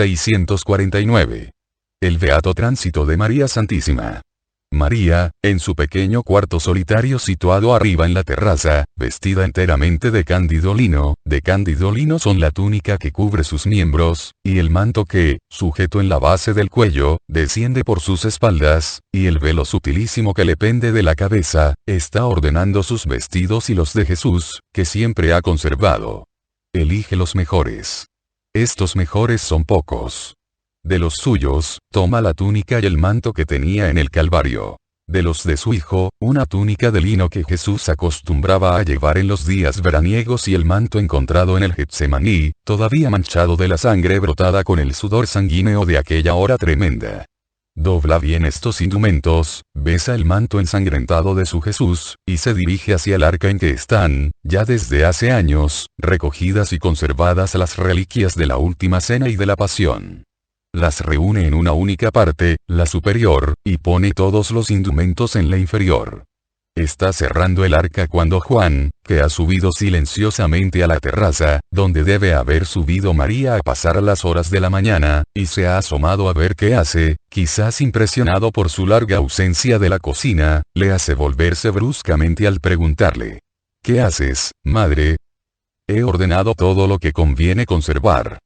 649. El beato tránsito de María Santísima. María, en su pequeño cuarto solitario situado arriba en la terraza, vestida enteramente de cándido lino son la túnica que cubre sus miembros, y el manto que, sujeto en la base del cuello, desciende por sus espaldas, y el velo sutilísimo que le pende de la cabeza, está ordenando sus vestidos y los de Jesús, que siempre ha conservado. Elige los mejores. Estos mejores son pocos. De los suyos, toma la túnica y el manto que tenía en el Calvario. De los de su hijo, una túnica de lino que Jesús acostumbraba a llevar en los días veraniegos y el manto encontrado en el Getsemaní, todavía manchado de la sangre brotada con el sudor sanguíneo de aquella hora tremenda. Dobla bien estos indumentos, besa el manto ensangrentado de su Jesús, y se dirige hacia el arca en que están, ya desde hace años, recogidas y conservadas las reliquias de la última cena y de la pasión. Las reúne en una única parte, la superior, y pone todos los indumentos en la inferior. Está cerrando el arca cuando Juan, que ha subido silenciosamente a la terraza, donde debe haber subido María a pasar las horas de la mañana, y se ha asomado a ver qué hace, quizás impresionado por su larga ausencia de la cocina, le hace volverse bruscamente al preguntarle: ¿Qué haces, madre? He ordenado todo lo que conviene conservar.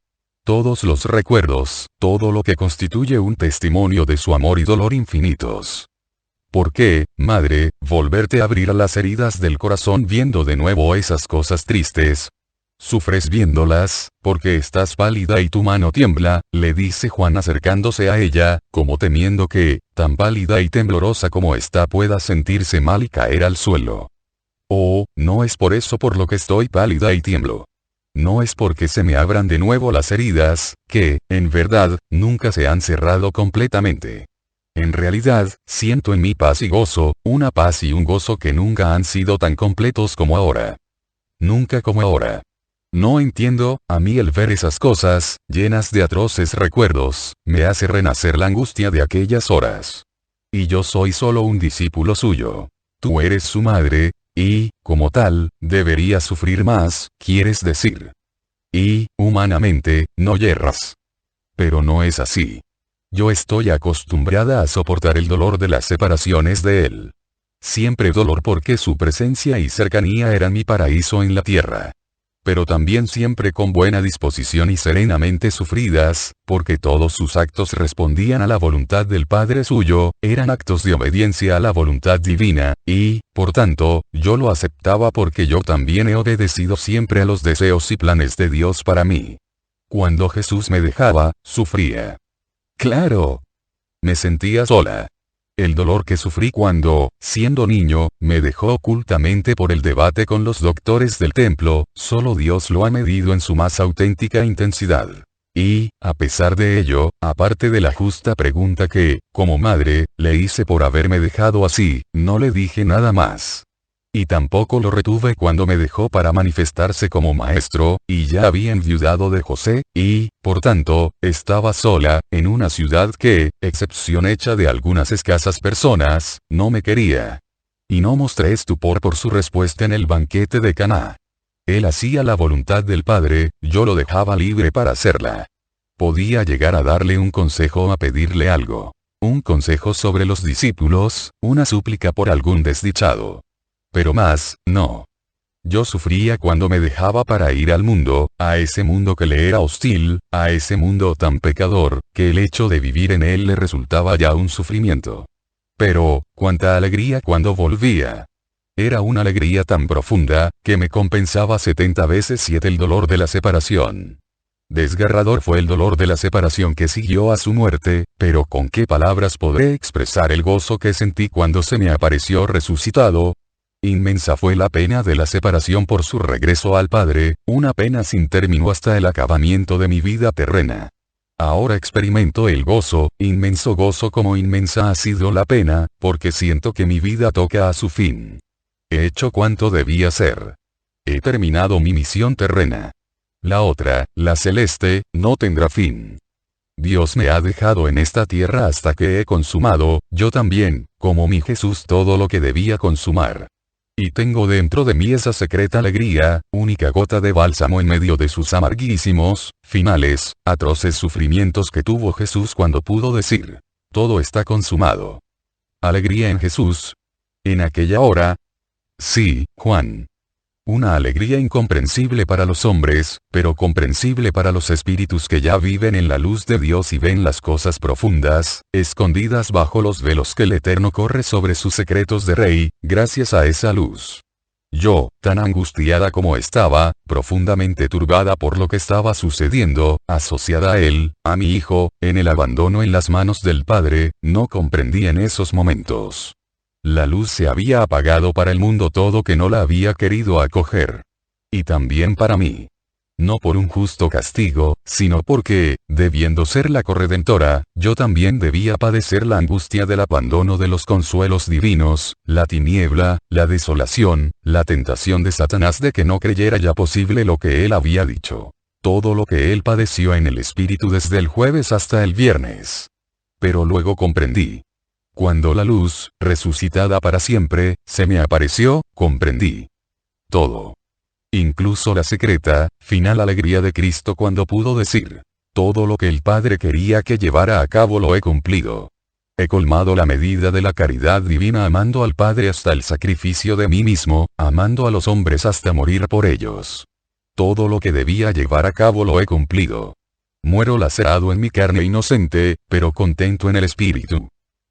Todos los recuerdos, todo lo que constituye un testimonio de su amor y dolor infinitos. ¿Por qué, madre, volverte a abrir las heridas del corazón viendo de nuevo esas cosas tristes? Sufres viéndolas, porque estás pálida y tu mano tiembla, le dice Juan acercándose a ella, como temiendo que, tan pálida y temblorosa como está pueda sentirse mal y caer al suelo. Oh, no es por eso por lo que estoy pálida y tiemblo. No es porque se me abran de nuevo las heridas, que, en verdad, nunca se han cerrado completamente. En realidad, siento en mí paz y gozo, una paz y un gozo que nunca han sido tan completos como ahora. Nunca como ahora. No entiendo, a mí el ver esas cosas, llenas de atroces recuerdos, me hace renacer la angustia de aquellas horas. Y yo soy solo un discípulo suyo. Tú eres su madre, y, como tal, debería sufrir más, quieres decir. Y, humanamente, no yerras. Pero no es así. Yo estoy acostumbrada a soportar el dolor de las separaciones de él. Siempre dolor porque su presencia y cercanía eran mi paraíso en la tierra. Pero también siempre con buena disposición y serenamente sufridas, porque todos sus actos respondían a la voluntad del Padre suyo, eran actos de obediencia a la voluntad divina, y, por tanto, yo lo aceptaba porque yo también he obedecido siempre a los deseos y planes de Dios para mí. Cuando Jesús me dejaba, sufría. Claro. Me sentía sola. El dolor que sufrí cuando, siendo niño, me dejó ocultamente por el debate con los doctores del templo, solo Dios lo ha medido en su más auténtica intensidad. Y, a pesar de ello, aparte de la justa pregunta que, como madre, le hice por haberme dejado así, no le dije nada más. Y tampoco lo retuve cuando me dejó para manifestarse como maestro, y ya había enviudado de José, y, por tanto, estaba sola, en una ciudad que, excepción hecha de algunas escasas personas, no me quería. Y no mostré estupor por su respuesta en el banquete de Caná. Él hacía la voluntad del Padre, yo lo dejaba libre para hacerla. Podía llegar a darle un consejo o a pedirle algo. Un consejo sobre los discípulos, una súplica por algún desdichado. Pero más, no. Yo sufría cuando me dejaba para ir al mundo, a ese mundo que le era hostil, a ese mundo tan pecador, que el hecho de vivir en él le resultaba ya un sufrimiento. Pero, cuánta alegría cuando volvía. Era una alegría tan profunda, que me compensaba 70 veces 7 el dolor de la separación. Desgarrador fue el dolor de la separación que siguió a su muerte, pero con qué palabras podré expresar el gozo que sentí cuando se me apareció resucitado. Inmensa fue la pena de la separación por su regreso al Padre, una pena sin término hasta el acabamiento de mi vida terrena. Ahora experimento el gozo, inmenso gozo como inmensa ha sido la pena, porque siento que mi vida toca a su fin. He hecho cuanto debía hacer. He terminado mi misión terrena. La otra, la celeste, no tendrá fin. Dios me ha dejado en esta tierra hasta que he consumado, yo también, como mi Jesús todo lo que debía consumar. Y tengo dentro de mí esa secreta alegría, única gota de bálsamo en medio de sus amarguísimos, finales, atroces sufrimientos que tuvo Jesús cuando pudo decir: todo está consumado. Alegría en Jesús. En aquella hora. Sí, Juan. Una alegría incomprensible para los hombres, pero comprensible para los espíritus que ya viven en la luz de Dios y ven las cosas profundas, escondidas bajo los velos que el Eterno corre sobre sus secretos de Rey, gracias a esa luz. Yo, tan angustiada como estaba, profundamente turbada por lo que estaba sucediendo, asociada a él, a mi hijo, en el abandono en las manos del Padre, no comprendí en esos momentos. La luz se había apagado para el mundo todo que no la había querido acoger. Y también para mí. No por un justo castigo, sino porque, debiendo ser la corredentora, yo también debía padecer la angustia del abandono de los consuelos divinos, la tiniebla, la desolación, la tentación de Satanás de que no creyera ya posible lo que él había dicho. Todo lo que él padeció en el espíritu desde el jueves hasta el viernes. Pero luego comprendí. Cuando la luz, resucitada para siempre, se me apareció, comprendí todo. Incluso la secreta, final alegría de Cristo cuando pudo decir: todo lo que el Padre quería que llevara a cabo lo he cumplido. He colmado la medida de la caridad divina amando al Padre hasta el sacrificio de mí mismo, amando a los hombres hasta morir por ellos. Todo lo que debía llevar a cabo lo he cumplido. Muero lacerado en mi carne inocente, pero contento en el espíritu.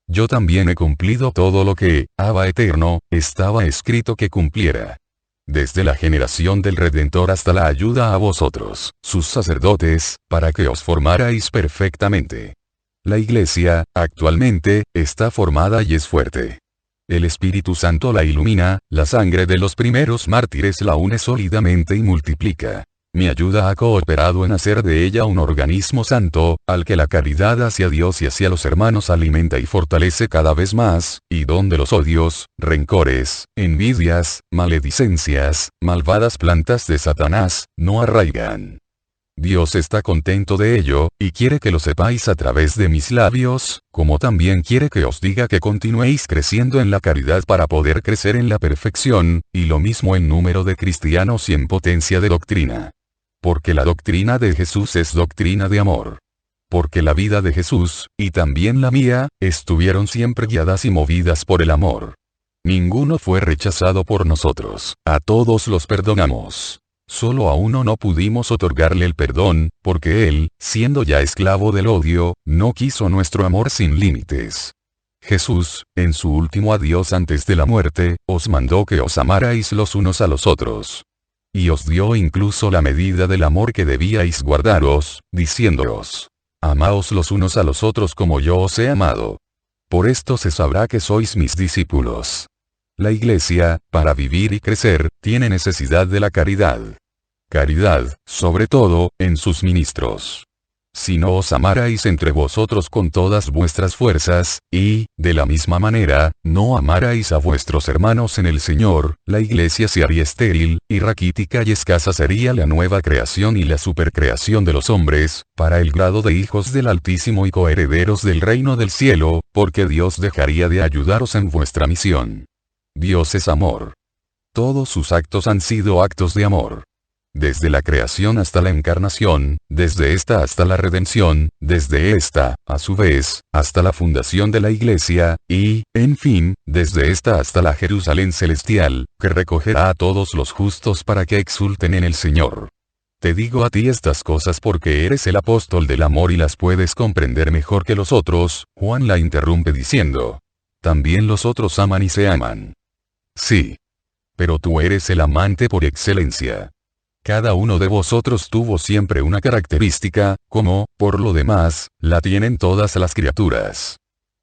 Yo también he cumplido todo lo que, Abba Eterno, estaba escrito que cumpliera. Desde la generación del Redentor hasta la ayuda a vosotros, sus sacerdotes, para que os formarais perfectamente. La Iglesia, actualmente, está formada y es fuerte. El Espíritu Santo la ilumina, la sangre de los primeros mártires la une sólidamente y multiplica. Mi ayuda ha cooperado en hacer de ella un organismo santo, al que la caridad hacia Dios y hacia los hermanos alimenta y fortalece cada vez más, y donde los odios, rencores, envidias, maledicencias, malvadas plantas de Satanás, no arraigan. Dios está contento de ello, y quiere que lo sepáis a través de mis labios, como también quiere que os diga que continuéis creciendo en la caridad para poder crecer en la perfección, y lo mismo en número de cristianos y en potencia de doctrina. Porque la doctrina de Jesús es doctrina de amor. Porque la vida de Jesús, y también la mía, estuvieron siempre guiadas y movidas por el amor. Ninguno fue rechazado por nosotros, a todos los perdonamos. Solo a uno no pudimos otorgarle el perdón, porque él, siendo ya esclavo del odio, no quiso nuestro amor sin límites. Jesús, en su último adiós antes de la muerte, os mandó que os amarais los unos a los otros. Y os dio incluso la medida del amor que debíais guardaros, diciéndoos: amaos los unos a los otros como yo os he amado. Por esto se sabrá que sois mis discípulos. La Iglesia, para vivir y crecer, tiene necesidad de la caridad. Caridad, sobre todo, en sus ministros. Si no os amarais entre vosotros con todas vuestras fuerzas, y, de la misma manera, no amarais a vuestros hermanos en el Señor, la Iglesia se haría estéril, y raquítica y escasa sería la nueva creación y la supercreación de los hombres, para el grado de hijos del Altísimo y coherederos del reino del cielo, porque Dios dejaría de ayudaros en vuestra misión. Dios es amor. Todos sus actos han sido actos de amor. Desde la creación hasta la encarnación, desde esta hasta la redención, desde esta, a su vez, hasta la fundación de la Iglesia, y, en fin, desde esta hasta la Jerusalén celestial, que recogerá a todos los justos para que exulten en el Señor. Te digo a ti estas cosas porque eres el apóstol del amor y las puedes comprender mejor que los otros. Juan la interrumpe diciendo: también los otros aman y se aman. Sí. Pero tú eres el amante por excelencia. Cada uno de vosotros tuvo siempre una característica, como, por lo demás, la tienen todas las criaturas.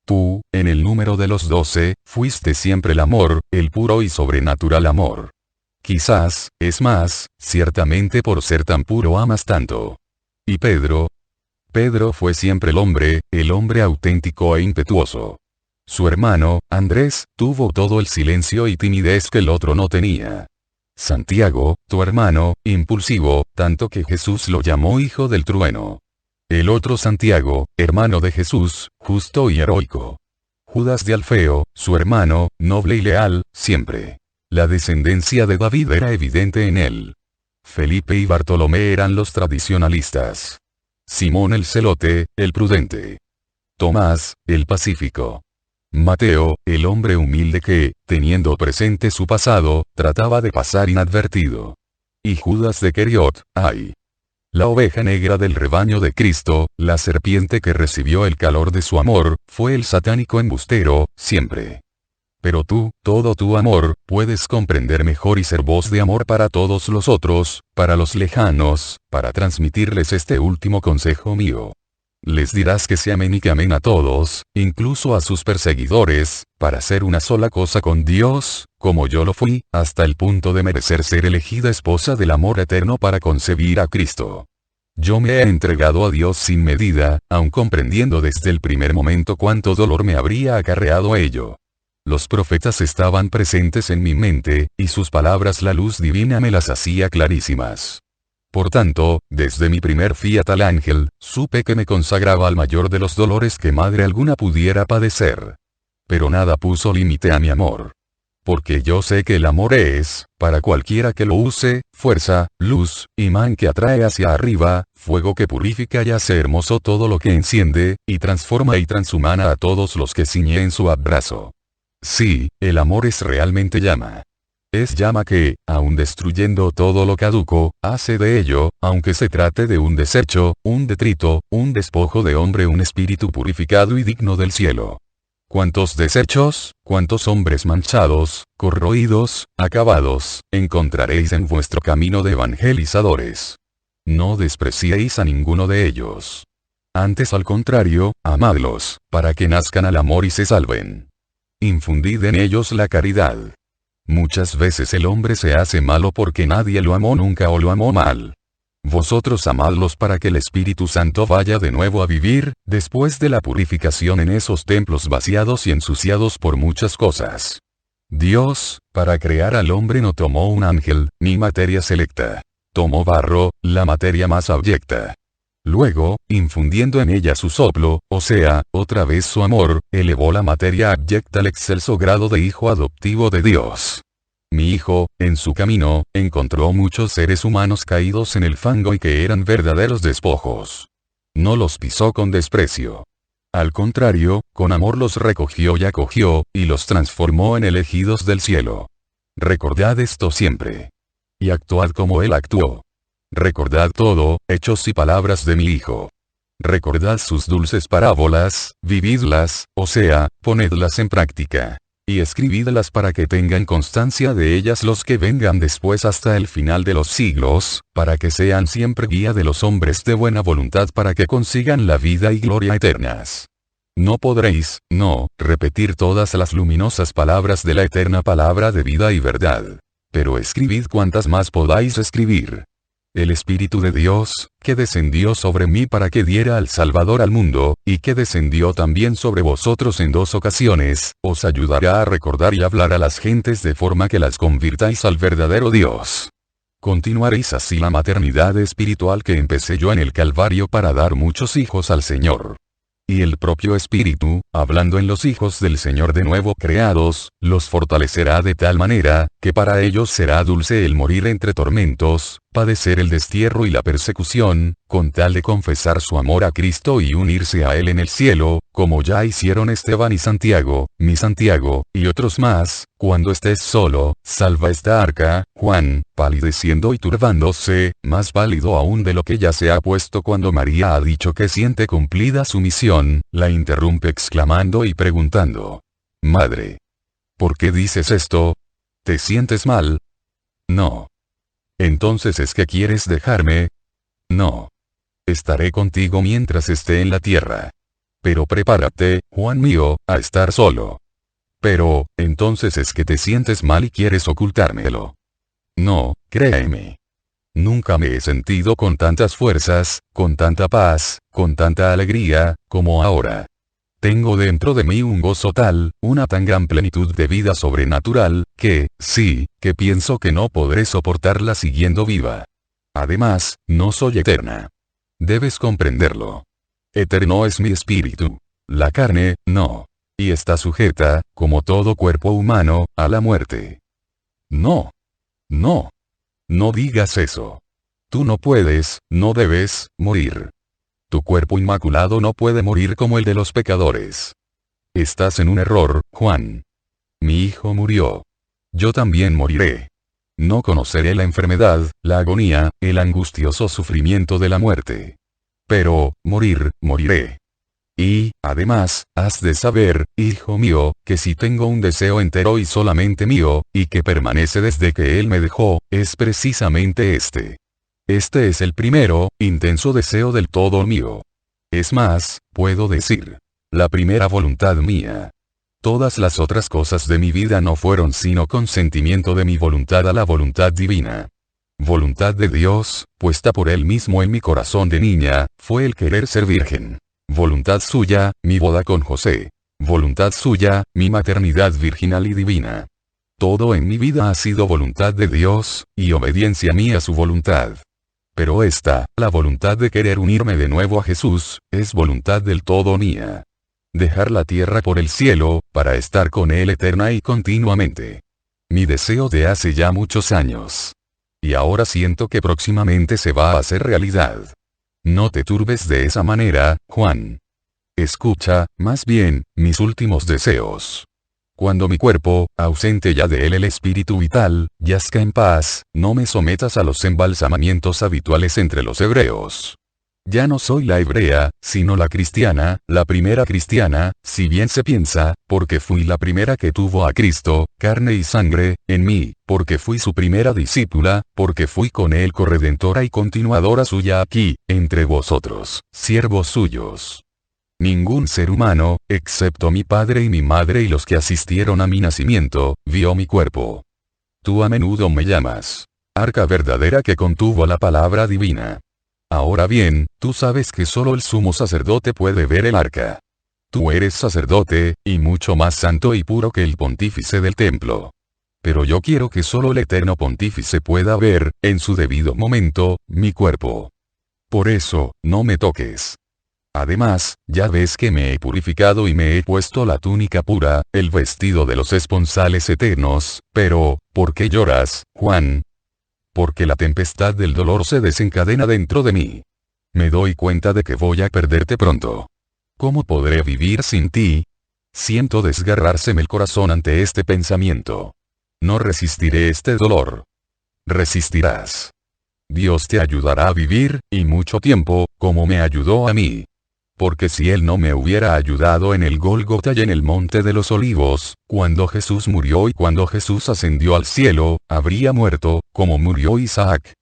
Tú, en el número de los 12, fuiste siempre el amor, el puro y sobrenatural amor. Quizás, es más, ciertamente por ser tan puro amas tanto. ¿Y Pedro? Pedro fue siempre el hombre auténtico e impetuoso. Su hermano, Andrés, tuvo todo el silencio y timidez que el otro no tenía. Santiago, tu hermano, impulsivo, tanto que Jesús lo llamó hijo del trueno. El otro Santiago, hermano de Jesús, justo y heroico. Judas de Alfeo, su hermano, noble y leal, siempre. La descendencia de David era evidente en él. Felipe y Bartolomé eran los tradicionalistas. Simón el celote, el prudente. Tomás, el pacífico. Mateo, el hombre humilde que, teniendo presente su pasado, trataba de pasar inadvertido. Y Judas de Queriot, ay. La oveja negra del rebaño de Cristo, la serpiente que recibió el calor de su amor, fue el satánico embustero, siempre. Pero tú, todo tu amor, puedes comprender mejor y ser voz de amor para todos los otros, para los lejanos, para transmitirles este último consejo mío. Les dirás que se amen y que amen a todos, incluso a sus perseguidores, para ser una sola cosa con Dios, como yo lo fui, hasta el punto de merecer ser elegida esposa del amor eterno para concebir a Cristo. Yo me he entregado a Dios sin medida, aun comprendiendo desde el primer momento cuánto dolor me habría acarreado ello. Los profetas estaban presentes en mi mente, y sus palabras la luz divina me las hacía clarísimas. Por tanto, desde mi primer fiat al ángel, supe que me consagraba al mayor de los dolores que madre alguna pudiera padecer. Pero nada puso límite a mi amor. Porque yo sé que el amor es, para cualquiera que lo use, fuerza, luz, imán que atrae hacia arriba, fuego que purifica y hace hermoso todo lo que enciende, y transforma y transhumana a todos los que ciñe en su abrazo. Sí, el amor es realmente llama. Es llama que, aun destruyendo todo lo caduco, hace de ello, aunque se trate de un desecho, un detrito, un despojo de hombre, un espíritu purificado y digno del cielo. ¿Cuántos desechos, cuántos hombres manchados, corroídos, acabados, encontraréis en vuestro camino de evangelizadores? No despreciéis a ninguno de ellos. Antes al contrario, amadlos, para que nazcan al amor y se salven. Infundid en ellos la caridad. Muchas veces el hombre se hace malo porque nadie lo amó nunca o lo amó mal. Vosotros amadlos para que el Espíritu Santo vaya de nuevo a vivir, después de la purificación en esos templos vaciados y ensuciados por muchas cosas. Dios, para crear al hombre no tomó un ángel, ni materia selecta. Tomó barro, la materia más abyecta. Luego, infundiendo en ella su soplo, o sea, otra vez su amor, elevó la materia abyecta al excelso grado de hijo adoptivo de Dios. Mi hijo, en su camino, encontró muchos seres humanos caídos en el fango y que eran verdaderos despojos. No los pisó con desprecio. Al contrario, con amor los recogió y acogió, y los transformó en elegidos del cielo. Recordad esto siempre. Y actuad como él actuó. Recordad todo, hechos y palabras de mi Hijo. Recordad sus dulces parábolas, vividlas, o sea, ponedlas en práctica. Y escribidlas para que tengan constancia de ellas los que vengan después hasta el final de los siglos, para que sean siempre guía de los hombres de buena voluntad para que consigan la vida y gloria eternas. No podréis, no, repetir todas las luminosas palabras de la eterna palabra de vida y verdad. Pero escribid cuantas más podáis escribir. El Espíritu de Dios, que descendió sobre mí para que diera al Salvador al mundo, y que descendió también sobre vosotros en 2 ocasiones, os ayudará a recordar y hablar a las gentes de forma que las convirtáis al verdadero Dios. Continuaréis así la maternidad espiritual que empecé yo en el Calvario para dar muchos hijos al Señor. Y el propio Espíritu, hablando en los hijos del Señor de nuevo creados, los fortalecerá de tal manera, que para ellos será dulce el morir entre tormentos, padecer el destierro y la persecución, con tal de confesar su amor a Cristo y unirse a Él en el cielo, como ya hicieron Esteban y Santiago, mi Santiago, y otros más. Cuando estés solo, salva esta arca. Juan, palideciendo y turbándose, más pálido aún de lo que ya se ha puesto cuando María ha dicho que siente cumplida su misión, la interrumpe exclamando y preguntando: Madre, ¿por qué dices esto? ¿Te sientes mal? No. ¿Entonces es que quieres dejarme? No. Estaré contigo mientras esté en la tierra. Pero prepárate, Juan mío, a estar solo. Pero, entonces es que te sientes mal y quieres ocultármelo. No, créeme. Nunca me he sentido con tantas fuerzas, con tanta paz, con tanta alegría, como ahora. Tengo dentro de mí un gozo tal, una tan gran plenitud de vida sobrenatural, que, sí, que pienso que no podré soportarla siguiendo viva. Además, no soy eterna. Debes comprenderlo. Eterno es mi espíritu. La carne, no. Y está sujeta, como todo cuerpo humano, a la muerte. No. No. No digas eso. Tú no puedes, no debes, morir. Tu cuerpo inmaculado no puede morir como el de los pecadores. Estás en un error, Juan. Mi hijo murió. Yo también moriré. No conoceré la enfermedad, la agonía, el angustioso sufrimiento de la muerte. Pero, morir, moriré. Y, además, has de saber, hijo mío, que si tengo un deseo entero y solamente mío, y que permanece desde que él me dejó, es precisamente este. Este es el primero, intenso deseo del todo mío. Es más, puedo decir, la primera voluntad mía. Todas las otras cosas de mi vida no fueron sino consentimiento de mi voluntad a la voluntad divina. Voluntad de Dios, puesta por él mismo en mi corazón de niña, fue el querer ser virgen. Voluntad suya, mi boda con José. Voluntad suya, mi maternidad virginal y divina. Todo en mi vida ha sido voluntad de Dios, y obediencia mía a su voluntad. Pero esta, la voluntad de querer unirme de nuevo a Jesús, es voluntad del todo mía. Dejar la tierra por el cielo, para estar con Él eterna y continuamente. Mi deseo de hace ya muchos años. Y ahora siento que próximamente se va a hacer realidad. No te turbes de esa manera, Juan. Escucha, más bien, mis últimos deseos. Cuando mi cuerpo, ausente ya de él el espíritu vital, yazca en paz, no me sometas a los embalsamamientos habituales entre los hebreos. Ya no soy la hebrea, sino la cristiana, la primera cristiana, si bien se piensa, porque fui la primera que tuvo a Cristo, carne y sangre, en mí, porque fui su primera discípula, porque fui con él corredentora y continuadora suya aquí, entre vosotros, siervos suyos. Ningún ser humano, excepto mi padre y mi madre y los que asistieron a mi nacimiento, vio mi cuerpo. Tú a menudo me llamas arca verdadera que contuvo la palabra divina. Ahora bien, tú sabes que solo el sumo sacerdote puede ver el arca. Tú eres sacerdote, y mucho más santo y puro que el pontífice del templo. Pero yo quiero que solo el eterno pontífice pueda ver, en su debido momento, mi cuerpo. Por eso, no me toques. Además, ya ves que me he purificado y me he puesto la túnica pura, el vestido de los esponsales eternos, pero, ¿por qué lloras, Juan? Porque la tempestad del dolor se desencadena dentro de mí. Me doy cuenta de que voy a perderte pronto. ¿Cómo podré vivir sin ti? Siento desgarrárseme el corazón ante este pensamiento. No resistiré este dolor. Resistirás. Dios te ayudará a vivir, y mucho tiempo, como me ayudó a mí. Porque si Él no me hubiera ayudado en el Gólgota y en el Monte de los Olivos, cuando Jesús murió y cuando Jesús ascendió al cielo, habría muerto, como murió Isaac.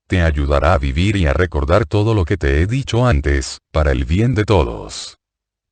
Te ayudará a vivir y a recordar todo lo que te he dicho antes, para el bien de todos.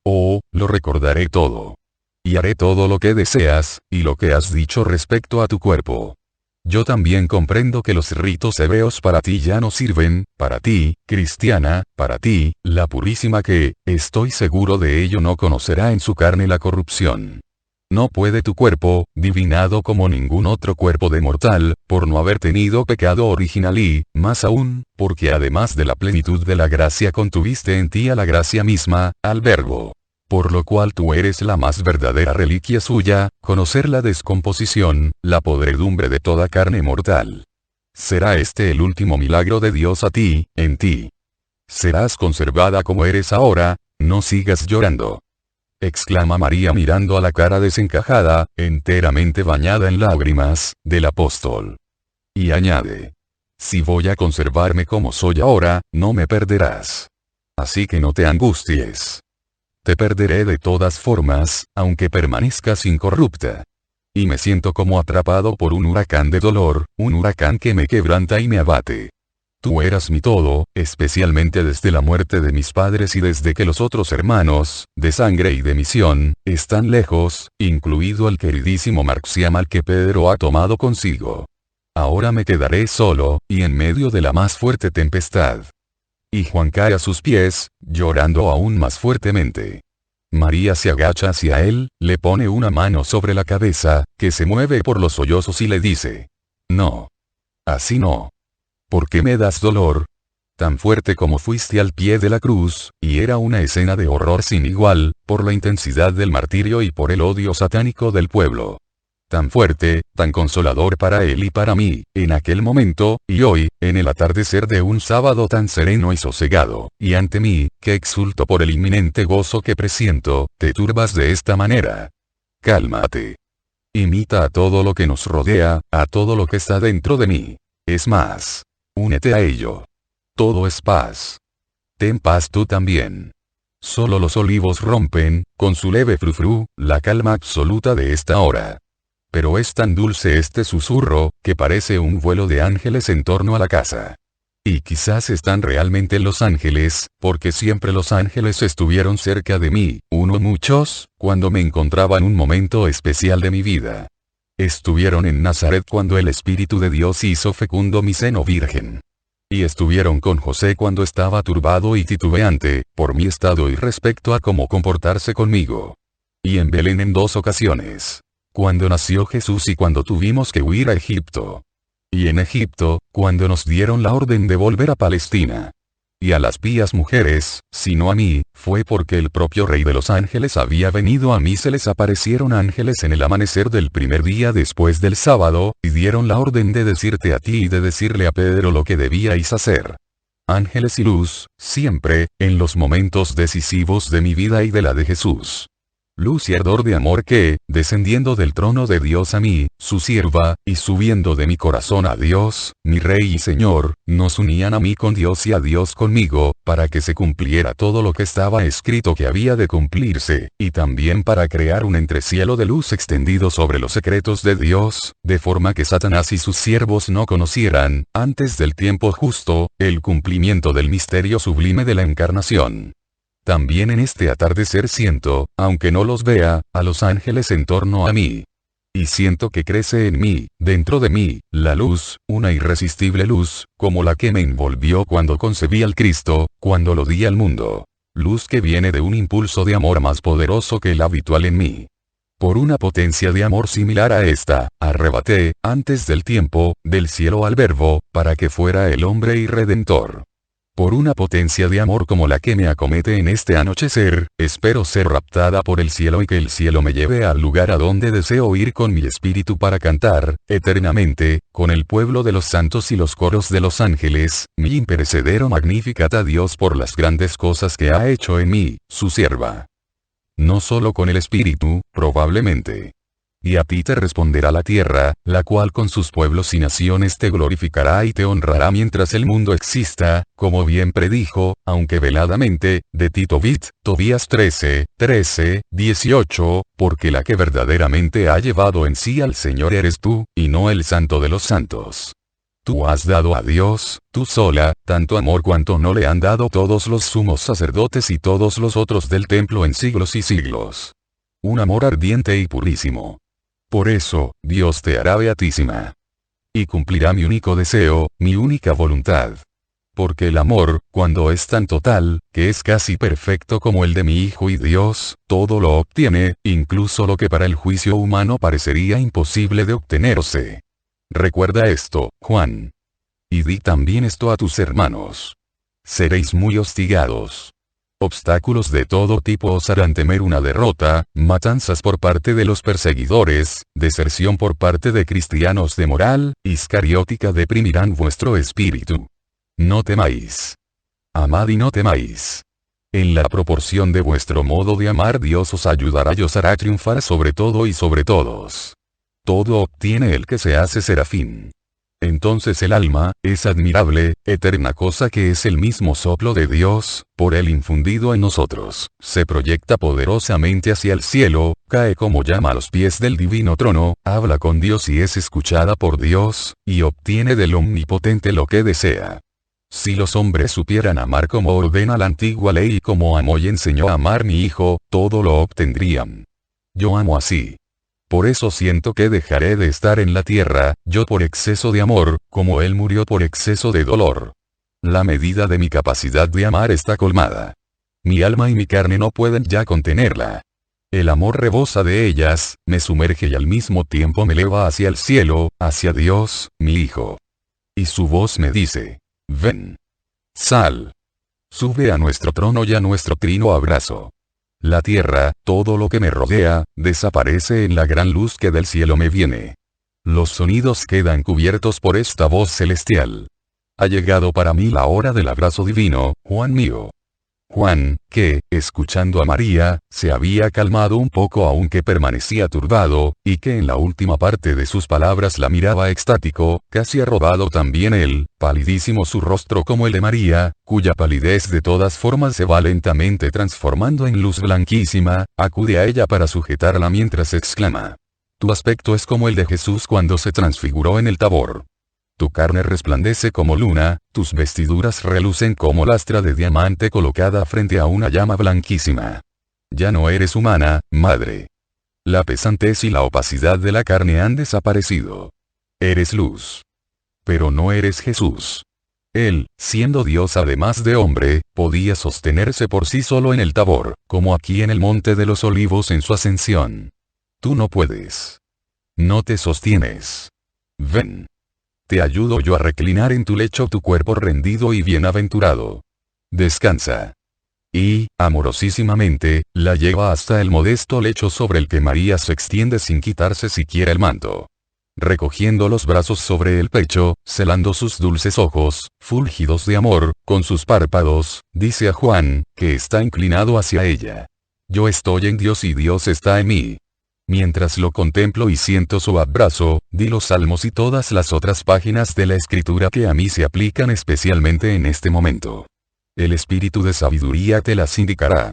Oh, lo recordaré todo. Y haré todo lo que deseas, y lo que has dicho respecto a tu cuerpo. Yo también comprendo que los ritos hebreos para ti ya no sirven, para ti, cristiana, para ti, la purísima que, estoy seguro de ello, no conocerá en su carne la corrupción. No puede tu cuerpo, divinado como ningún otro cuerpo de mortal, por no haber tenido pecado original y, más aún, porque además de la plenitud de la gracia contuviste en ti a la gracia misma, al Verbo. Por lo cual tú eres la más verdadera reliquia suya, conocer la descomposición, la podredumbre de toda carne mortal. Será este el último milagro de Dios a ti, en ti. Serás conservada como eres ahora, no sigas llorando. Exclama María mirando a la cara desencajada, enteramente bañada en lágrimas, del apóstol. Y añade: si voy a conservarme como soy ahora, no me perderás. Así que no te angusties. Te perderé de todas formas, aunque permanezcas incorrupta. Y me siento como atrapado por un huracán de dolor, un huracán que me quebranta y me abate. Tú eras mi todo, especialmente desde la muerte de mis padres y desde que los otros hermanos, de sangre y de misión, están lejos, incluido el queridísimo Marcial al que Pedro ha tomado consigo. Ahora me quedaré solo, y en medio de la más fuerte tempestad. Y Juan cae a sus pies, llorando aún más fuertemente. María se agacha hacia él, le pone una mano sobre la cabeza, que se mueve por los sollozos y le dice: no. Así no. ¿Por qué me das dolor? Tan fuerte como fuiste al pie de la cruz, y era una escena de horror sin igual, por la intensidad del martirio y por el odio satánico del pueblo. tan fuerte, tan consolador para él y para mí, en aquel momento, y hoy, en el atardecer de un sábado tan sereno y sosegado, y ante mí, que exulto por el inminente gozo que presiento, te turbas de esta manera. Cálmate. Imita a todo lo que nos rodea, a todo lo que está dentro de mí. Es más, únete a ello. Todo es paz. Ten paz tú también. Solo los olivos rompen, con su leve frufru, la calma absoluta de esta hora. Pero es tan dulce este susurro, que parece un vuelo de ángeles en torno a la casa. Y quizás están realmente los ángeles, porque siempre los ángeles estuvieron cerca de mí, uno muchos, cuando me encontraba en un momento especial de mi vida. Estuvieron en Nazaret cuando el Espíritu de Dios hizo fecundo mi seno virgen. Y estuvieron con José cuando estaba turbado y titubeante, por mi estado y respecto a cómo comportarse conmigo. Y en Belén en 2 ocasiones. Cuando nació Jesús y cuando tuvimos que huir a Egipto. Y en Egipto, cuando nos dieron la orden de volver a Palestina. Y a las pías mujeres, sino a mí, fue porque el propio Rey de los Ángeles había venido a mí. Se les aparecieron ángeles en el amanecer del primer día después del sábado, y dieron la orden de decirte a ti y de decirle a Pedro lo que debíais hacer. Ángeles y luz, siempre, en los momentos decisivos de mi vida y de la de Jesús. Luz y ardor de amor que, descendiendo del trono de Dios a mí, su sierva, y subiendo de mi corazón a Dios, mi Rey y Señor, nos unían a mí con Dios y a Dios conmigo, para que se cumpliera todo lo que estaba escrito que había de cumplirse, y también para crear un entrecielo de luz extendido sobre los secretos de Dios, de forma que Satanás y sus siervos no conocieran, antes del tiempo justo, el cumplimiento del misterio sublime de la encarnación. También en este atardecer siento, aunque no los vea, a los ángeles en torno a mí. Y siento que crece en mí, dentro de mí, la luz, una irresistible luz, como la que me envolvió cuando concebí al Cristo, cuando lo di al mundo. Luz que viene de un impulso de amor más poderoso que el habitual en mí. Por una potencia de amor similar a esta, arrebaté, antes del tiempo, del cielo al Verbo, para que fuera el hombre y redentor. Por una potencia de amor como la que me acomete en este anochecer, espero ser raptada por el cielo y que el cielo me lleve al lugar a donde deseo ir con mi espíritu para cantar, eternamente, con el pueblo de los santos y los coros de los ángeles, mi imperecedero Magnificat a Dios por las grandes cosas que ha hecho en mí, su sierva. No solo con el espíritu, probablemente. Y a ti te responderá la tierra, la cual con sus pueblos y naciones te glorificará y te honrará mientras el mundo exista, como bien predijo, aunque veladamente, de Tito Bit, Tobías 13:18, porque la que verdaderamente ha llevado en sí al Señor eres tú, y no el Santo de los Santos. Tú has dado a Dios, tú sola, tanto amor cuanto no le han dado todos los sumos sacerdotes y todos los otros del templo en siglos y siglos. Un amor ardiente y purísimo. Por eso, Dios te hará beatísima. Y cumplirá mi único deseo, mi única voluntad. Porque el amor, cuando es tan total, que es casi perfecto como el de mi Hijo y Dios, todo lo obtiene, incluso lo que para el juicio humano parecería imposible de obtenerse. Recuerda esto, Juan. Y di también esto a tus hermanos. Seréis muy hostigados. Obstáculos de todo tipo os harán temer una derrota, matanzas por parte de los perseguidores, deserción por parte de cristianos de moral, iscariótica deprimirán vuestro espíritu. No temáis. Amad y no temáis. En la proporción de vuestro modo de amar Dios os ayudará y os hará triunfar sobre todo y sobre todos. Todo obtiene el que se hace serafín. Entonces el alma, esa admirable, eterna cosa que es el mismo soplo de Dios, por él infundido en nosotros, se proyecta poderosamente hacia el cielo, cae como llama a los pies del divino trono, habla con Dios y es escuchada por Dios, y obtiene del Omnipotente lo que desea. Si los hombres supieran amar como ordena la antigua ley y como amó y enseñó a amar mi Hijo, todo lo obtendrían. Yo amo así. Por eso siento que dejaré de estar en la tierra, yo por exceso de amor, como Él murió por exceso de dolor. La medida de mi capacidad de amar está colmada. Mi alma y mi carne no pueden ya contenerla. El amor rebosa de ellas, me sumerge y al mismo tiempo me eleva hacia el cielo, hacia Dios, mi Hijo. Y su voz me dice, ven. Sal. Sube a nuestro trono y a nuestro trino abrazo. la tierra, todo lo que me rodea, desaparece en la gran luz que del cielo me viene. Los sonidos quedan cubiertos por esta voz celestial. Ha llegado para mí la hora del abrazo divino, Juan mío. Juan, que, escuchando a María, se había calmado un poco aunque permanecía turbado, y que en la última parte de sus palabras la miraba extático, casi arrobado también él, palidísimo su rostro como el de María, cuya palidez de todas formas se va lentamente transformando en luz blanquísima, acude a ella para sujetarla mientras exclama: tu aspecto es como el de Jesús cuando se transfiguró en el Tabor. Tu carne resplandece como luna, tus vestiduras relucen como lastra de diamante colocada frente a una llama blanquísima. Ya no eres humana, madre. La pesantez y la opacidad de la carne han desaparecido. Eres luz. Pero no eres Jesús. Él, siendo Dios además de hombre, podía sostenerse por sí solo en el Tabor, como aquí en el Monte de los Olivos en su ascensión. Tú no puedes. No te sostienes. Ven. Te ayudo yo a reclinar en tu lecho tu cuerpo rendido y bienaventurado. Descansa. Y, amorosísimamente, la lleva hasta el modesto lecho sobre el que María se extiende sin quitarse siquiera el manto. Recogiendo los brazos sobre el pecho, celando sus dulces ojos, fúlgidos de amor, con sus párpados, dice a Juan, que está inclinado hacia ella: yo estoy en Dios y Dios está en mí. Mientras lo contemplo y siento su abrazo, di los salmos y todas las otras páginas de la escritura que a mí se aplican especialmente en este momento. El espíritu de sabiduría te las indicará.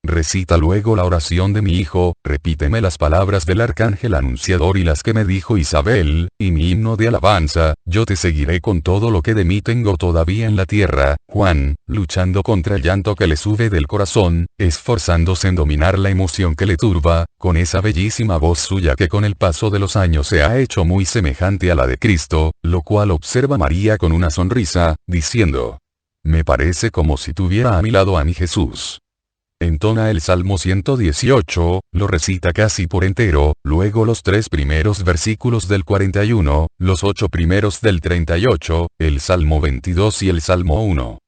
Recita luego la oración de mi hijo, repíteme las palabras del arcángel anunciador y las que me dijo Isabel, y mi himno de alabanza: yo te seguiré con todo lo que de mí tengo todavía en la tierra. Juan, luchando contra el llanto que le sube del corazón, esforzándose en dominar la emoción que le turba, con esa bellísima voz suya que con el paso de los años se ha hecho muy semejante a la de Cristo, lo cual observa María con una sonrisa, diciendo: me parece como si tuviera a mi lado a mi Jesús. Entona el Salmo 118, lo recita casi por entero, luego los 3 primeros versículos del 41, los 8 primeros del 38, el Salmo 22 y el Salmo 1.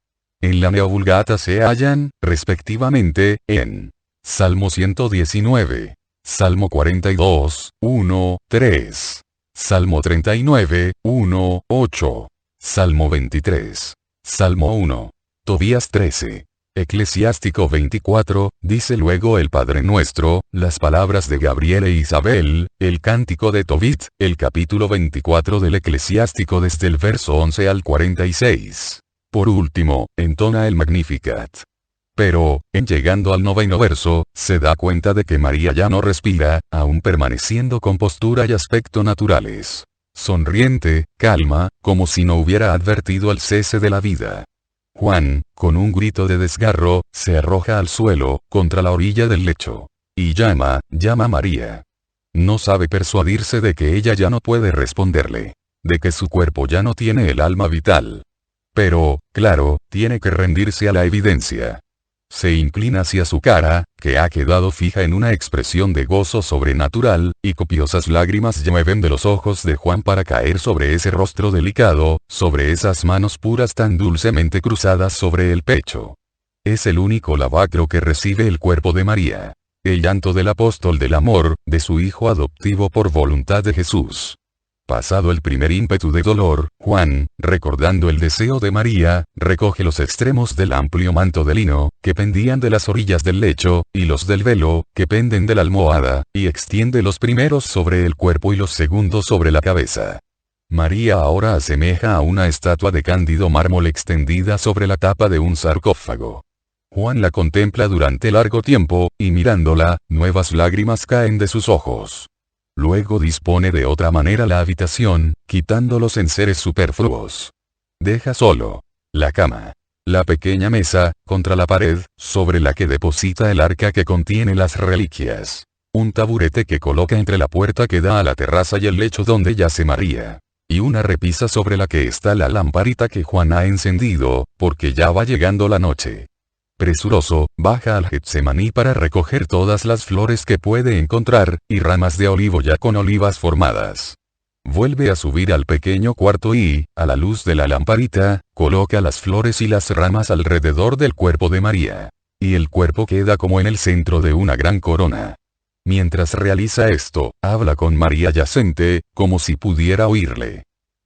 En la Neovulgata se hallan, respectivamente, en Salmo 119, Salmo 42, 1, 3, Salmo 39, 1, 8, Salmo 23, Salmo 1, Tobías 13. Eclesiástico 24, dice luego el Padre Nuestro, las palabras de Gabriel e Isabel, el cántico de Tobit, el capítulo 24 del Eclesiástico desde el verso 11 al 46. Por último, entona el Magnificat. Pero, en llegando al 9º verso, se da cuenta de que María ya no respira, aún permaneciendo con postura y aspecto naturales. Sonriente, calma, como si no hubiera advertido el cese de la vida. Juan, con un grito de desgarro, se arroja al suelo, contra la orilla del lecho. Y llama a María. No sabe persuadirse de que ella ya no puede responderle. De que su cuerpo ya no tiene el alma vital. Pero, claro, tiene que rendirse a la evidencia. Se inclina hacia su cara, que ha quedado fija en una expresión de gozo sobrenatural, y copiosas lágrimas llueven de los ojos de Juan para caer sobre ese rostro delicado, sobre esas manos puras tan dulcemente cruzadas sobre el pecho. Es el único lavacro que recibe el cuerpo de María. El llanto del apóstol del amor, de su hijo adoptivo por voluntad de Jesús. Pasado el primer ímpetu de dolor, Juan, recordando el deseo de María, recoge los extremos del amplio manto de lino, que pendían de las orillas del lecho, y los del velo, que penden de la almohada, y extiende los primeros sobre el cuerpo y los segundos sobre la cabeza. María ahora asemeja a una estatua de cándido mármol extendida sobre la tapa de un sarcófago. Juan la contempla durante largo tiempo, y mirándola, nuevas lágrimas caen de sus ojos. Luego dispone de otra manera la habitación, quitando los enseres superfluos. Deja solo la cama, la pequeña mesa, contra la pared, sobre la que deposita el arca que contiene las reliquias. Un taburete que coloca entre la puerta que da a la terraza y el lecho donde yace María. Y una repisa sobre la que está la lamparita que Juan ha encendido, porque ya va llegando la noche. Presuroso, baja al Getsemaní para recoger todas las flores que puede encontrar, y ramas de olivo ya con olivas formadas. Vuelve a subir al pequeño cuarto y, a la luz de la lamparita, coloca las flores y las ramas alrededor del cuerpo de María. y el cuerpo queda como en el centro de una gran corona. Mientras realiza esto, habla con María yacente, como si pudiera oírle.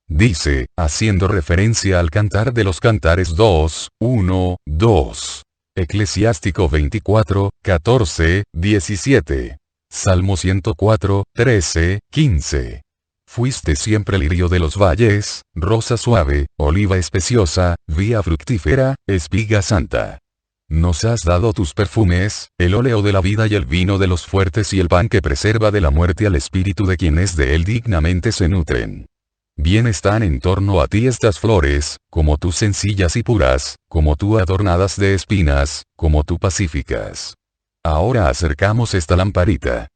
Dice, haciendo referencia al Cantar de los Cantares 2, 1, 2. Eclesiástico 24, 14, 17. Salmo 104, 13, 15. Fuiste siempre lirio de los valles, rosa suave, oliva especiosa, vía fructífera, espiga santa. Nos has dado tus perfumes, el óleo de la vida y el vino de los fuertes y el pan que preserva de la muerte al espíritu de quienes de él dignamente se nutren. Bien están en torno a ti estas flores, como tú sencillas y puras, como tú adornadas de espinas, como tú pacíficas. Ahora acercamos esta lamparita.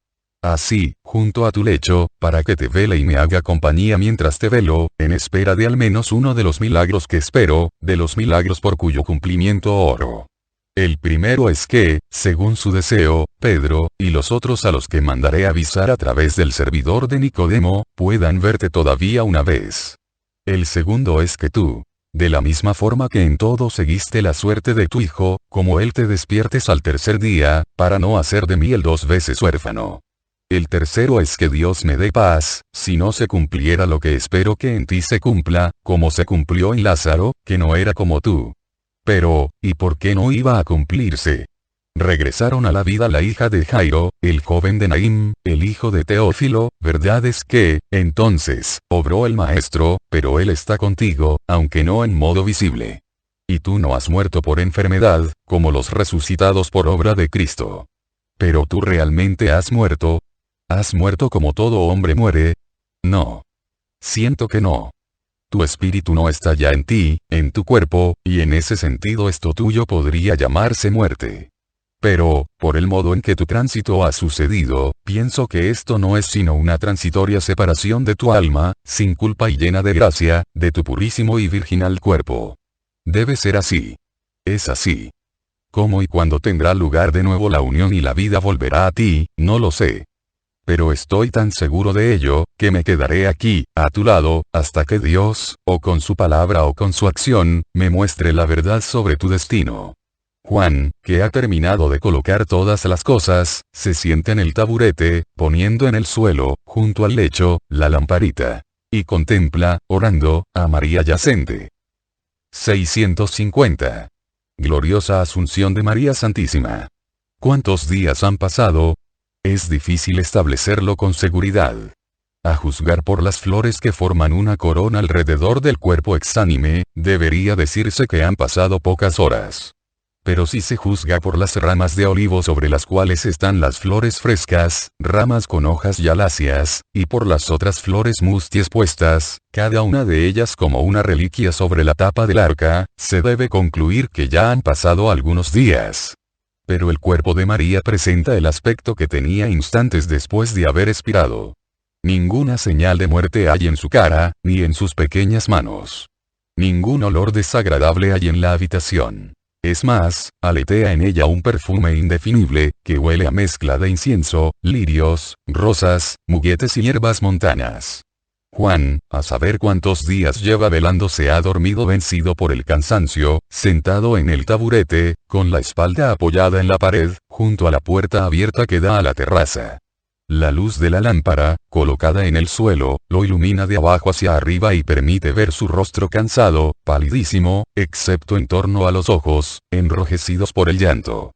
Así, junto a tu lecho, para que te vele y me haga compañía mientras te velo, en espera de al menos uno de los milagros que espero, de los milagros por cuyo cumplimiento oro. El primero es que, según su deseo, Pedro, y los otros a los que mandaré avisar a través del servidor de Nicodemo, puedan verte todavía una vez. El segundo es que tú, de la misma forma que en todo seguiste la suerte de tu hijo, como él te despiertes al tercer día, para no hacer de mí el 2 veces huérfano. El tercero es que Dios me dé paz, si no se cumpliera lo que espero que en ti se cumpla, como se cumplió en Lázaro, que no era como tú. Pero, ¿y por qué no iba a cumplirse? Regresaron a la vida la hija de Jairo, el joven de Naim, el hijo de Teófilo, verdad es que, entonces, obró el maestro, pero él está contigo, aunque no en modo visible. Y tú no has muerto por enfermedad, como los resucitados por obra de Cristo. Pero tú realmente has muerto. ¿Has muerto como todo hombre muere? No. Siento que no. Tu espíritu no está ya en ti, en tu cuerpo, y en ese sentido esto tuyo podría llamarse muerte. Pero, por el modo en que tu tránsito ha sucedido, pienso que esto no es sino una transitoria separación de tu alma, sin culpa y llena de gracia, de tu purísimo y virginal cuerpo. Debe ser así. Es así. ¿Cómo y cuándo tendrá lugar de nuevo la unión y la vida volverá a ti? No lo sé. Pero estoy tan seguro de ello, que me quedaré aquí, a tu lado, hasta que Dios, o con su palabra o con su acción, me muestre la verdad sobre tu destino. Juan, que ha terminado de colocar todas las cosas, se sienta en el taburete, poniendo en el suelo, junto al lecho, la lamparita. Y contempla, orando, a María yacente. 650. Gloriosa Asunción de María Santísima. ¿Cuántos días han pasado? Es difícil establecerlo con seguridad. A juzgar por las flores que forman una corona alrededor del cuerpo exánime, debería decirse que han pasado pocas horas. Pero si se juzga por las ramas de olivo sobre las cuales están las flores frescas, ramas con hojas ya lacias, y por las otras flores mustias puestas, cada una de ellas como una reliquia sobre la tapa del arca, se debe concluir que ya han pasado algunos días. Pero el cuerpo de María presenta el aspecto que tenía instantes después de haber expirado. Ninguna señal de muerte hay en su cara, ni en sus pequeñas manos. Ningún olor desagradable hay en la habitación. Es más, aletea en ella un perfume indefinible, que huele a mezcla de incienso, lirios, rosas, muguetes y hierbas montanas. Juan, a saber cuántos días lleva velando, se ha dormido vencido por el cansancio, sentado en el taburete, con la espalda apoyada en la pared, junto a la puerta abierta que da a la terraza. La luz de la lámpara, colocada en el suelo, lo ilumina de abajo hacia arriba y permite ver su rostro cansado, palidísimo, excepto en torno a los ojos, enrojecidos por el llanto.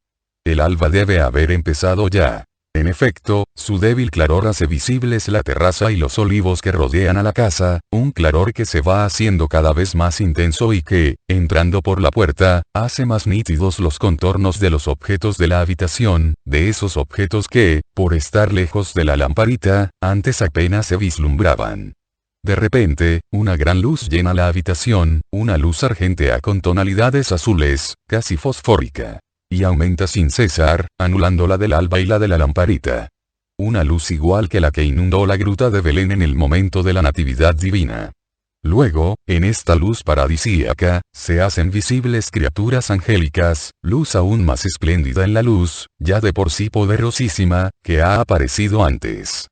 El alba debe haber empezado ya. En efecto, su débil claror hace visibles la terraza y los olivos que rodean a la casa, un claror que se va haciendo cada vez más intenso y que, entrando por la puerta, hace más nítidos los contornos de los objetos de la habitación, de esos objetos que, por estar lejos de la lamparita, antes apenas se vislumbraban. De repente, una gran luz llena la habitación, una luz argentea con tonalidades azules, casi fosfórica. Y aumenta sin cesar, anulando la del alba y la de la lamparita. Una luz igual que la que inundó la gruta de Belén en el momento de la Natividad Divina. Luego, en esta luz paradisíaca, se hacen visibles criaturas angélicas, luz aún más espléndida en la luz, ya de por sí poderosísima, que ha aparecido antes.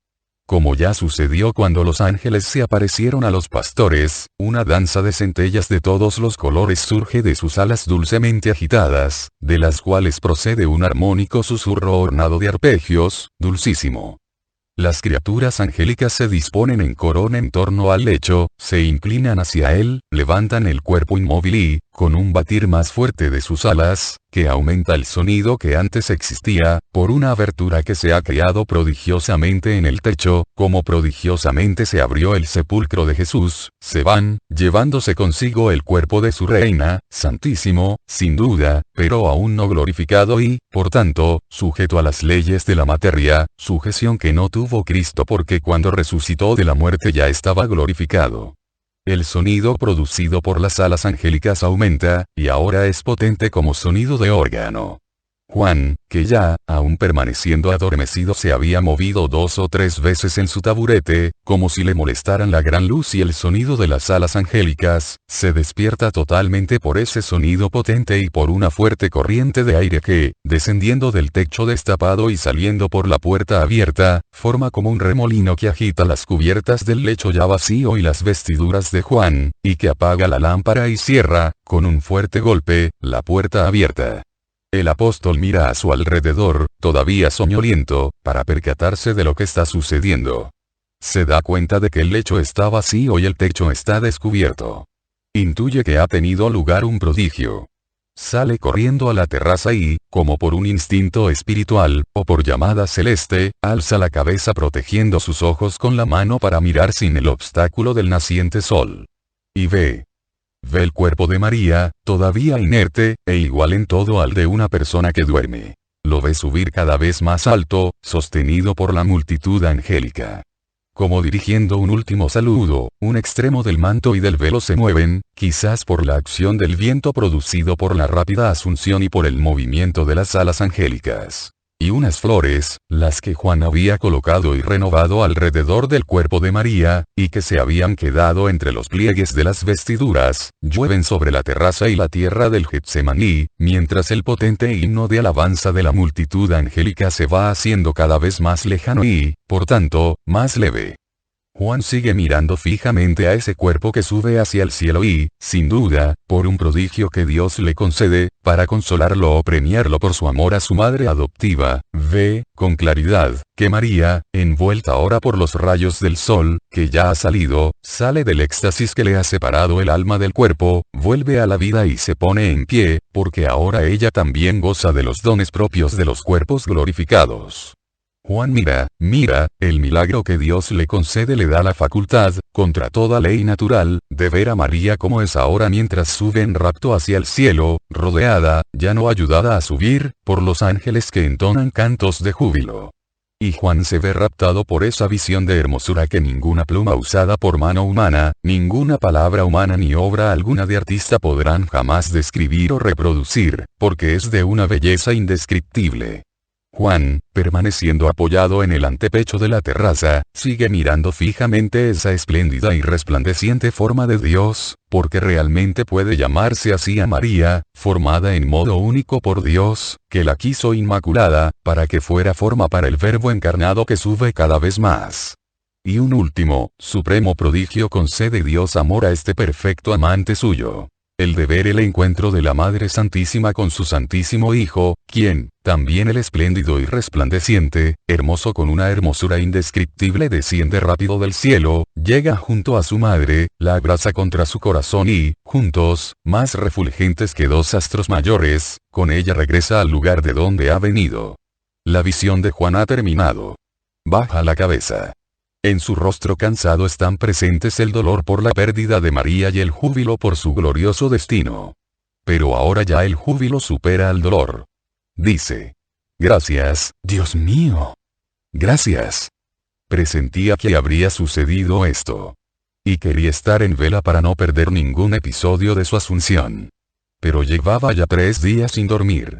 Como ya sucedió cuando los ángeles se aparecieron a los pastores, una danza de centellas de todos los colores surge de sus alas dulcemente agitadas, de las cuales procede un armónico susurro ornado de arpegios, dulcísimo. Las criaturas angélicas se disponen en corona en torno al lecho, se inclinan hacia él, levantan el cuerpo inmóvil y, con un batir más fuerte de sus alas, que aumenta el sonido que antes existía, por una abertura que se ha creado prodigiosamente en el techo, como prodigiosamente se abrió el sepulcro de Jesús, se van, llevándose consigo el cuerpo de su reina, santísimo, sin duda, pero aún no glorificado y, por tanto, sujeto a las leyes de la materia, sujeción que no tuvo Cristo porque cuando resucitó de la muerte ya estaba glorificado. El sonido producido por las alas angélicas aumenta, y ahora es potente como sonido de órgano. Juan, que ya, aún permaneciendo adormecido se había movido 2 o 3 veces en su taburete, como si le molestaran la gran luz y el sonido de las alas angélicas, se despierta totalmente por ese sonido potente y por una fuerte corriente de aire que, descendiendo del techo destapado y saliendo por la puerta abierta, forma como un remolino que agita las cubiertas del lecho ya vacío y las vestiduras de Juan, y que apaga la lámpara y cierra, con un fuerte golpe, la puerta abierta. El apóstol mira a su alrededor, todavía soñoliento, para percatarse de lo que está sucediendo. Se da cuenta de que el lecho está vacío y el techo está descubierto. Intuye que ha tenido lugar un prodigio. Sale corriendo a la terraza y, como por un instinto espiritual, o por llamada celeste, alza la cabeza protegiendo sus ojos con la mano para mirar sin el obstáculo del naciente sol. Y ve el cuerpo de María, todavía inerte, e igual en todo al de una persona que duerme. Lo ve subir cada vez más alto, sostenido por la multitud angélica. Como dirigiendo un último saludo, un extremo del manto y del velo se mueven, quizás por la acción del viento producido por la rápida asunción y por el movimiento de las alas angélicas. Y unas flores, las que Juan había colocado y renovado alrededor del cuerpo de María, y que se habían quedado entre los pliegues de las vestiduras, llueven sobre la terraza y la tierra del Getsemaní, mientras el potente himno de alabanza de la multitud angélica se va haciendo cada vez más lejano y, por tanto, más leve. Juan sigue mirando fijamente a ese cuerpo que sube hacia el cielo y, sin duda, por un prodigio que Dios le concede, para consolarlo o premiarlo por su amor a su madre adoptiva, ve, con claridad, que María, envuelta ahora por los rayos del sol, que ya ha salido, sale del éxtasis que le ha separado el alma del cuerpo, vuelve a la vida y se pone en pie, porque ahora ella también goza de los dones propios de los cuerpos glorificados. Juan mira, el milagro que Dios le concede le da la facultad, contra toda ley natural, de ver a María como es ahora mientras sube en rapto hacia el cielo, rodeada, ya no ayudada a subir, por los ángeles que entonan cantos de júbilo. Y Juan se ve raptado por esa visión de hermosura que ninguna pluma usada por mano humana, ninguna palabra humana ni obra alguna de artista podrán jamás describir o reproducir, porque es de una belleza indescriptible. Juan, permaneciendo apoyado en el antepecho de la terraza, sigue mirando fijamente esa espléndida y resplandeciente forma de Dios, porque realmente puede llamarse así a María, formada en modo único por Dios, que la quiso inmaculada, para que fuera forma para el Verbo encarnado que sube cada vez más. Y un último, supremo prodigio concede Dios amor a este perfecto amante suyo. El de ver el encuentro de la Madre Santísima con su Santísimo Hijo, quien, también el espléndido y resplandeciente, hermoso con una hermosura indescriptible desciende rápido del cielo, llega junto a su madre, la abraza contra su corazón y, juntos, más refulgentes que 2 astros mayores, con ella regresa al lugar de donde ha venido. La visión de Juan ha terminado. Baja la cabeza. En su rostro cansado están presentes el dolor por la pérdida de María y el júbilo por su glorioso destino. Pero ahora ya el júbilo supera al dolor. Dice: gracias, Dios mío. Gracias. Presentía que habría sucedido esto. Y quería estar en vela para no perder ningún episodio de su asunción. Pero llevaba ya 3 días sin dormir.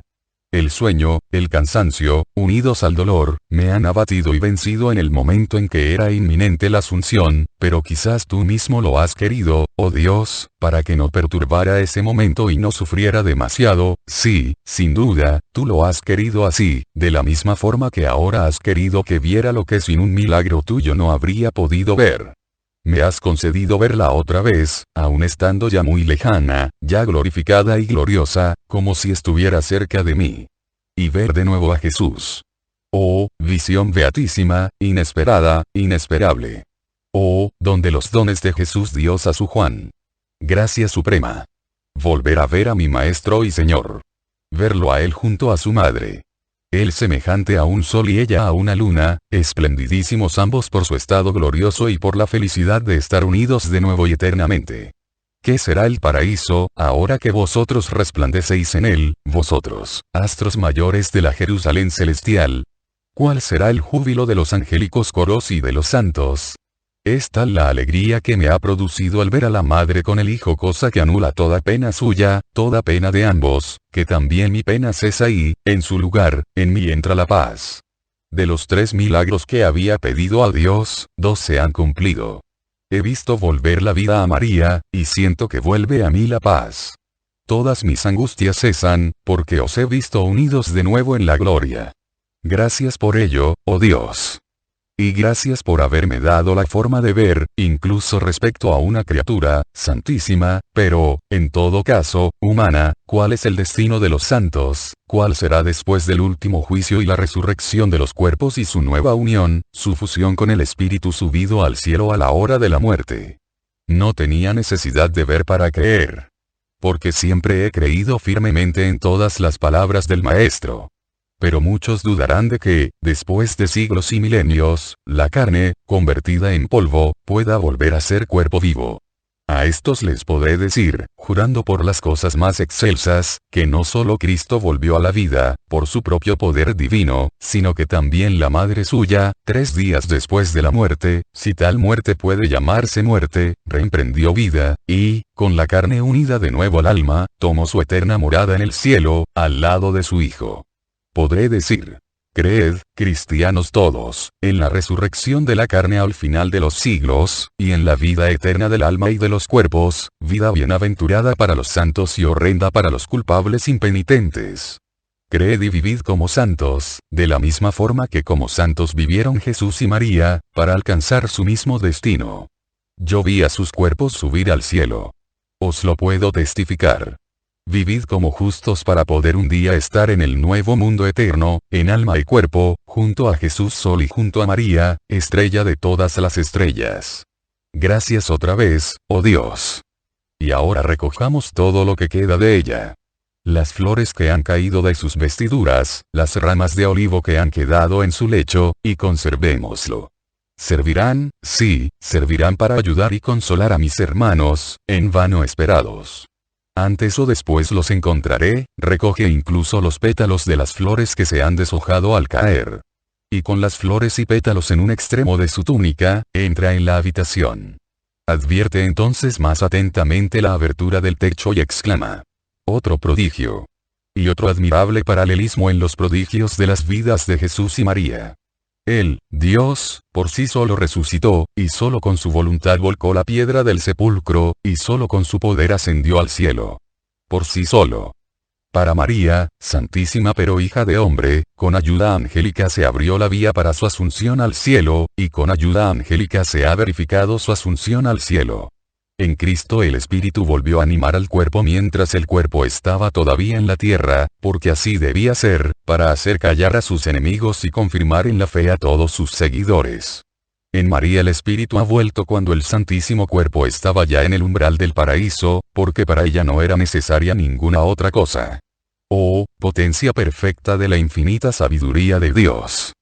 El sueño, el cansancio, unidos al dolor, me han abatido y vencido en el momento en que era inminente la asunción, pero quizás tú mismo lo has querido, oh Dios, para que no perturbara ese momento y no sufriera demasiado. Sí, sin duda, tú lo has querido así, de la misma forma que ahora has querido que viera lo que sin un milagro tuyo no habría podido ver. Me has concedido verla otra vez, aun estando ya muy lejana, ya glorificada y gloriosa, como si estuviera cerca de mí. Y ver de nuevo a Jesús. Oh, visión beatísima, inesperada, inesperable. Oh, donde los dones de Jesús Dios a su Juan. Gracia suprema. Volver a ver a mi Maestro y Señor. Verlo a Él junto a su Madre. Él semejante a un sol y ella a una luna, esplendidísimos ambos por su estado glorioso y por la felicidad de estar unidos de nuevo y eternamente. ¿Qué será el paraíso, ahora que vosotros resplandecéis en él, vosotros, astros mayores de la Jerusalén celestial? ¿Cuál será el júbilo de los angélicos coros y de los santos? Es tal la alegría que me ha producido al ver a la madre con el hijo, cosa que anula toda pena suya, toda pena de ambos, que también mi pena cesa y, en su lugar, en mí entra la paz. De los 3 milagros que había pedido a Dios, 2 se han cumplido. He visto volver la vida a María, y siento que vuelve a mí la paz. Todas mis angustias cesan, porque os he visto unidos de nuevo en la gloria. Gracias por ello, oh Dios. Y gracias por haberme dado la forma de ver, incluso respecto a una criatura, santísima, pero, en todo caso, humana, cuál es el destino de los santos, cuál será después del último juicio y la resurrección de los cuerpos y su nueva unión, su fusión con el Espíritu subido al cielo a la hora de la muerte. No tenía necesidad de ver para creer. Porque siempre he creído firmemente en todas las palabras del Maestro. Pero muchos dudarán de que, después de siglos y milenios, la carne, convertida en polvo, pueda volver a ser cuerpo vivo. A estos les podré decir, jurando por las cosas más excelsas, que no solo Cristo volvió a la vida, por su propio poder divino, sino que también la madre suya, 3 días después de la muerte, si tal muerte puede llamarse muerte, reemprendió vida, y, con la carne unida de nuevo al alma, tomó su eterna morada en el cielo, al lado de su Hijo. Podré decir, creed, cristianos todos, en la resurrección de la carne al final de los siglos, y en la vida eterna del alma y de los cuerpos, vida bienaventurada para los santos y horrenda para los culpables impenitentes. Creed y vivid como santos, de la misma forma que como santos vivieron Jesús y María, para alcanzar su mismo destino. Yo vi a sus cuerpos subir al cielo. Os lo puedo testificar. Vivid como justos para poder un día estar en el nuevo mundo eterno, en alma y cuerpo, junto a Jesús Sol y junto a María, estrella de todas las estrellas. Gracias otra vez, oh Dios. Y ahora recojamos todo lo que queda de ella. Las flores que han caído de sus vestiduras, las ramas de olivo que han quedado en su lecho, y conservémoslo. Servirán, sí, servirán para ayudar y consolar a mis hermanos, en vano esperados. Antes o después los encontraré, recoge incluso los pétalos de las flores que se han deshojado al caer. Y con las flores y pétalos en un extremo de su túnica, entra en la habitación. Advierte entonces más atentamente la abertura del techo y exclama. Otro prodigio. Y otro admirable paralelismo en los prodigios de las vidas de Jesús y María. Él, Dios, por sí solo resucitó, y solo con su voluntad volcó la piedra del sepulcro, y solo con su poder ascendió al cielo. Por sí solo. Para María, santísima pero hija de hombre, con ayuda angélica se abrió la vía para su asunción al cielo, y con ayuda angélica se ha verificado su asunción al cielo. En Cristo el Espíritu volvió a animar al cuerpo mientras el cuerpo estaba todavía en la tierra, porque así debía ser, para hacer callar a sus enemigos y confirmar en la fe a todos sus seguidores. En María el Espíritu ha vuelto cuando el santísimo cuerpo estaba ya en el umbral del paraíso, porque para ella no era necesaria ninguna otra cosa. Oh, potencia perfecta de la infinita sabiduría de Dios.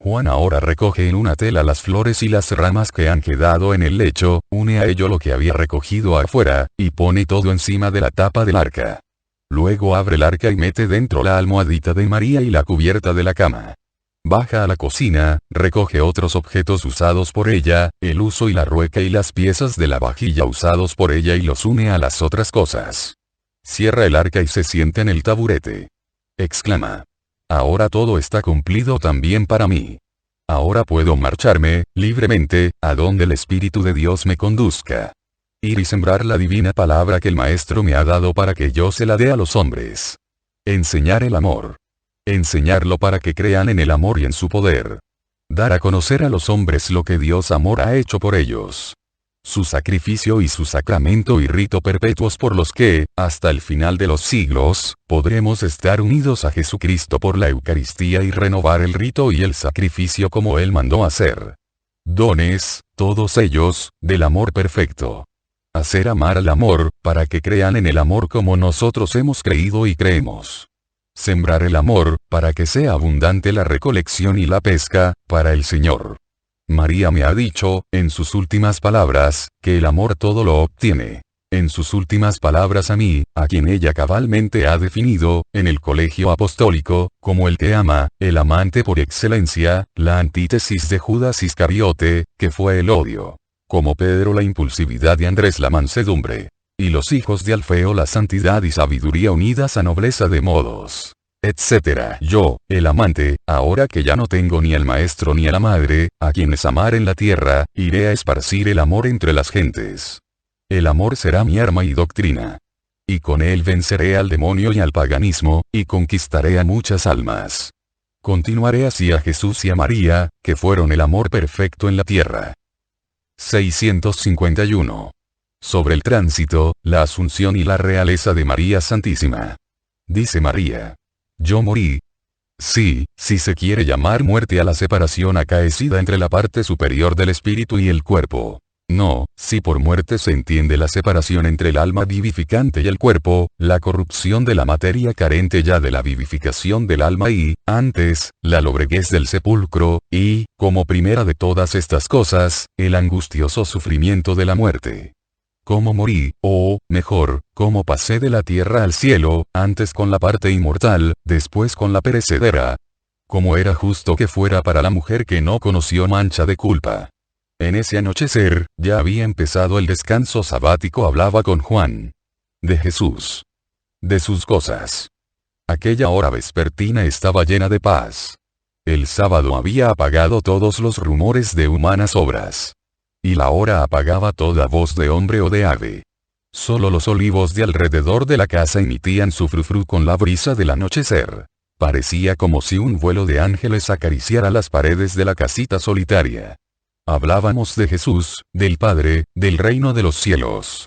Juan ahora recoge en una tela las flores y las ramas que han quedado en el lecho, une a ello lo que había recogido afuera, y pone todo encima de la tapa del arca. Luego abre el arca y mete dentro la almohadita de María y la cubierta de la cama. Baja a la cocina, recoge otros objetos usados por ella, el huso y la rueca y las piezas de la vajilla usados por ella y los une a las otras cosas. Cierra el arca y se sienta en el taburete. exclama. Ahora todo está cumplido también para mí. Ahora puedo marcharme, libremente, a donde el Espíritu de Dios me conduzca. Ir y sembrar la divina palabra que el Maestro me ha dado para que yo se la dé a los hombres. Enseñar el amor. Enseñarlo para que crean en el amor y en su poder. Dar a conocer a los hombres lo que Dios amor ha hecho por ellos. Su sacrificio y su sacramento y rito perpetuos por los que, hasta el final de los siglos, podremos estar unidos a Jesucristo por la Eucaristía y renovar el rito y el sacrificio como Él mandó hacer. Dones, todos ellos, del amor perfecto. Hacer amar al amor, para que crean en el amor como nosotros hemos creído y creemos. Sembrar el amor, para que sea abundante la recolección y la pesca, para el Señor. María me ha dicho, en sus últimas palabras, que el amor todo lo obtiene. En sus últimas palabras a mí, a quien ella cabalmente ha definido, en el colegio apostólico, como el que ama, el amante por excelencia, la antítesis de Judas Iscariote, que fue el odio. Como Pedro la impulsividad y Andrés la mansedumbre. Y los hijos de Alfeo la santidad y sabiduría unidas a nobleza de modos. Etc. Yo, el amante, ahora que ya no tengo ni al maestro ni a la madre, a quienes amar en la tierra, iré a esparcir el amor entre las gentes. El amor será mi arma y doctrina. Y con él venceré al demonio y al paganismo, y conquistaré a muchas almas. Continuaré así a Jesús y a María, que fueron el amor perfecto en la tierra. 651. Sobre el tránsito, la asunción y la realeza de María Santísima. Dice María. Yo morí. Sí, si se quiere llamar muerte a la separación acaecida entre la parte superior del espíritu y el cuerpo. No, si por muerte se entiende la separación entre el alma vivificante y el cuerpo, la corrupción de la materia carente ya de la vivificación del alma y, antes, la lobreguez del sepulcro, y, como primera de todas estas cosas, el angustioso sufrimiento de la muerte. Cómo morí, o, mejor, cómo pasé de la tierra al cielo, antes con la parte inmortal, después con la perecedera. Como era justo que fuera para la mujer que no conoció mancha de culpa. En ese anochecer, ya había empezado el descanso sabático. Hablaba con Juan. De Jesús. De sus cosas. Aquella hora vespertina estaba llena de paz. El sábado había apagado todos los rumores de humanas obras. Y la hora apagaba toda voz de hombre o de ave. Solo los olivos de alrededor de la casa emitían su frufru con la brisa del anochecer. Parecía como si un vuelo de ángeles acariciara las paredes de la casita solitaria. Hablábamos de Jesús, del Padre, del reino de los cielos.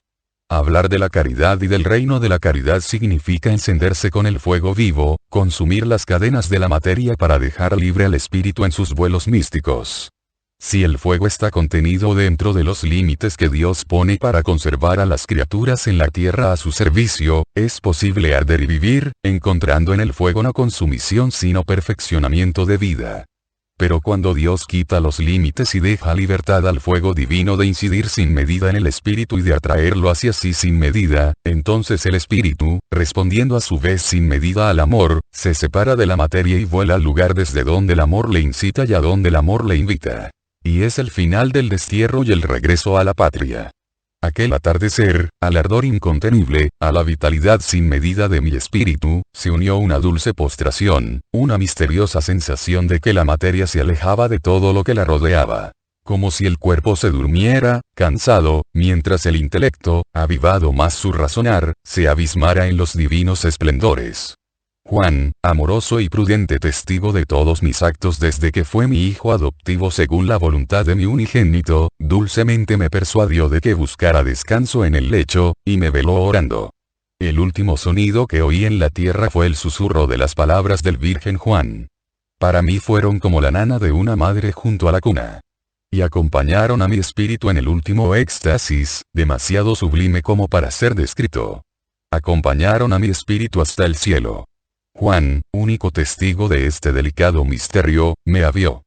Hablar de la caridad y del reino de la caridad significa encenderse con el fuego vivo, consumir las cadenas de la materia para dejar libre al espíritu en sus vuelos místicos. Si el fuego está contenido dentro de los límites que Dios pone para conservar a las criaturas en la tierra a su servicio, es posible arder y vivir, encontrando en el fuego no consumición sino perfeccionamiento de vida. Pero cuando Dios quita los límites y deja libertad al fuego divino de incidir sin medida en el espíritu y de atraerlo hacia sí sin medida, entonces el espíritu, respondiendo a su vez sin medida al amor, se separa de la materia y vuela al lugar desde donde el amor le incita y a donde el amor le invita. Y es el final del destierro y el regreso a la patria. Aquel atardecer, al ardor incontenible, a la vitalidad sin medida de mi espíritu, se unió una dulce postración, una misteriosa sensación de que la materia se alejaba de todo lo que la rodeaba. Como si el cuerpo se durmiera, cansado, mientras el intelecto, avivado más su razonar, se abismara en los divinos esplendores. Juan, amoroso y prudente testigo de todos mis actos desde que fue mi hijo adoptivo según la voluntad de mi unigénito, dulcemente me persuadió de que buscara descanso en el lecho, y me veló orando. El último sonido que oí en la tierra fue el susurro de las palabras del Virgen Juan. Para mí fueron como la nana de una madre junto a la cuna. Y acompañaron a mi espíritu en el último éxtasis, demasiado sublime como para ser descrito. Acompañaron a mi espíritu hasta el cielo. Juan, único testigo de este delicado misterio, me avió.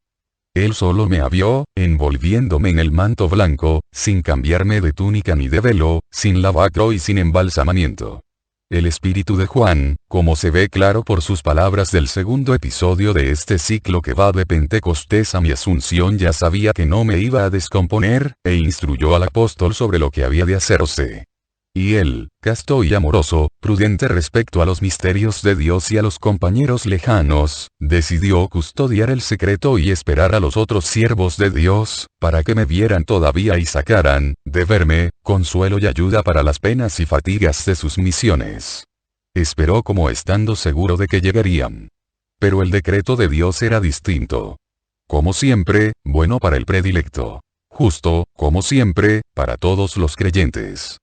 Él solo me avió, envolviéndome en el manto blanco, sin cambiarme de túnica ni de velo, sin lavacro y sin embalsamamiento. El espíritu de Juan, como se ve claro por sus palabras del segundo episodio de este ciclo que va de Pentecostés a mi Asunción, ya sabía que no me iba a descomponer, e instruyó al apóstol sobre lo que había de hacerse. Y él, casto y amoroso, prudente respecto a los misterios de Dios y a los compañeros lejanos, decidió custodiar el secreto y esperar a los otros siervos de Dios, para que me vieran todavía y sacaran, de verme, consuelo y ayuda para las penas y fatigas de sus misiones. Esperó como estando seguro de que llegarían. Pero el decreto de Dios era distinto. Como siempre, bueno para el predilecto. Justo, como siempre, para todos los creyentes.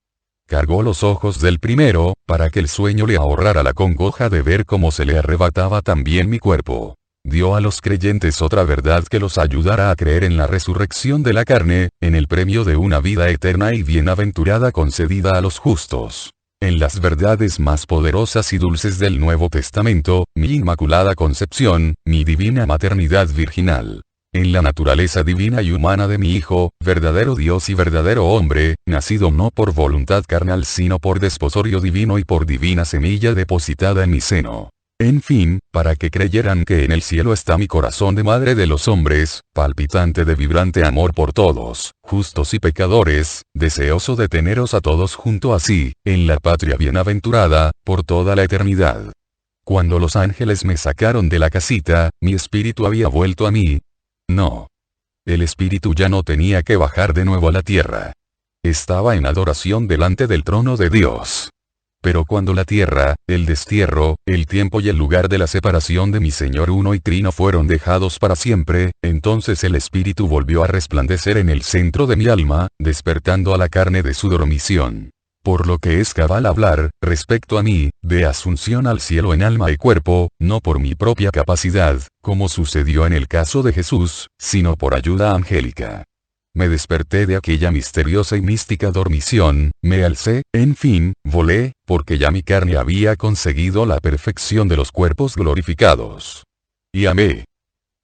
Cargó los ojos del primero, para que el sueño le ahorrara la congoja de ver cómo se le arrebataba también mi cuerpo. Dio a los creyentes otra verdad que los ayudara a creer en la resurrección de la carne, en el premio de una vida eterna y bienaventurada concedida a los justos. En las verdades más poderosas y dulces del Nuevo Testamento, mi inmaculada concepción, mi divina maternidad virginal. En la naturaleza divina y humana de mi Hijo, verdadero Dios y verdadero hombre, nacido no por voluntad carnal sino por desposorio divino y por divina semilla depositada en mi seno. En fin, para que creyeran que en el cielo está mi corazón de madre de los hombres, palpitante de vibrante amor por todos, justos y pecadores, deseoso de teneros a todos junto a sí, en la patria bienaventurada, por toda la eternidad. Cuando los ángeles me sacaron de la casita, mi espíritu había vuelto a mí. No. El espíritu ya no tenía que bajar de nuevo a la tierra. Estaba en adoración delante del trono de Dios. Pero cuando la tierra, el destierro, el tiempo y el lugar de la separación de mi Señor uno y trino fueron dejados para siempre, entonces el espíritu volvió a resplandecer en el centro de mi alma, despertando a la carne de su dormición. Por lo que es cabal hablar, respecto a mí, de asunción al cielo en alma y cuerpo, no por mi propia capacidad, como sucedió en el caso de Jesús, sino por ayuda angélica. Me desperté de aquella misteriosa y mística dormición, me alcé, en fin, volé, porque ya mi carne había conseguido la perfección de los cuerpos glorificados. Y amé.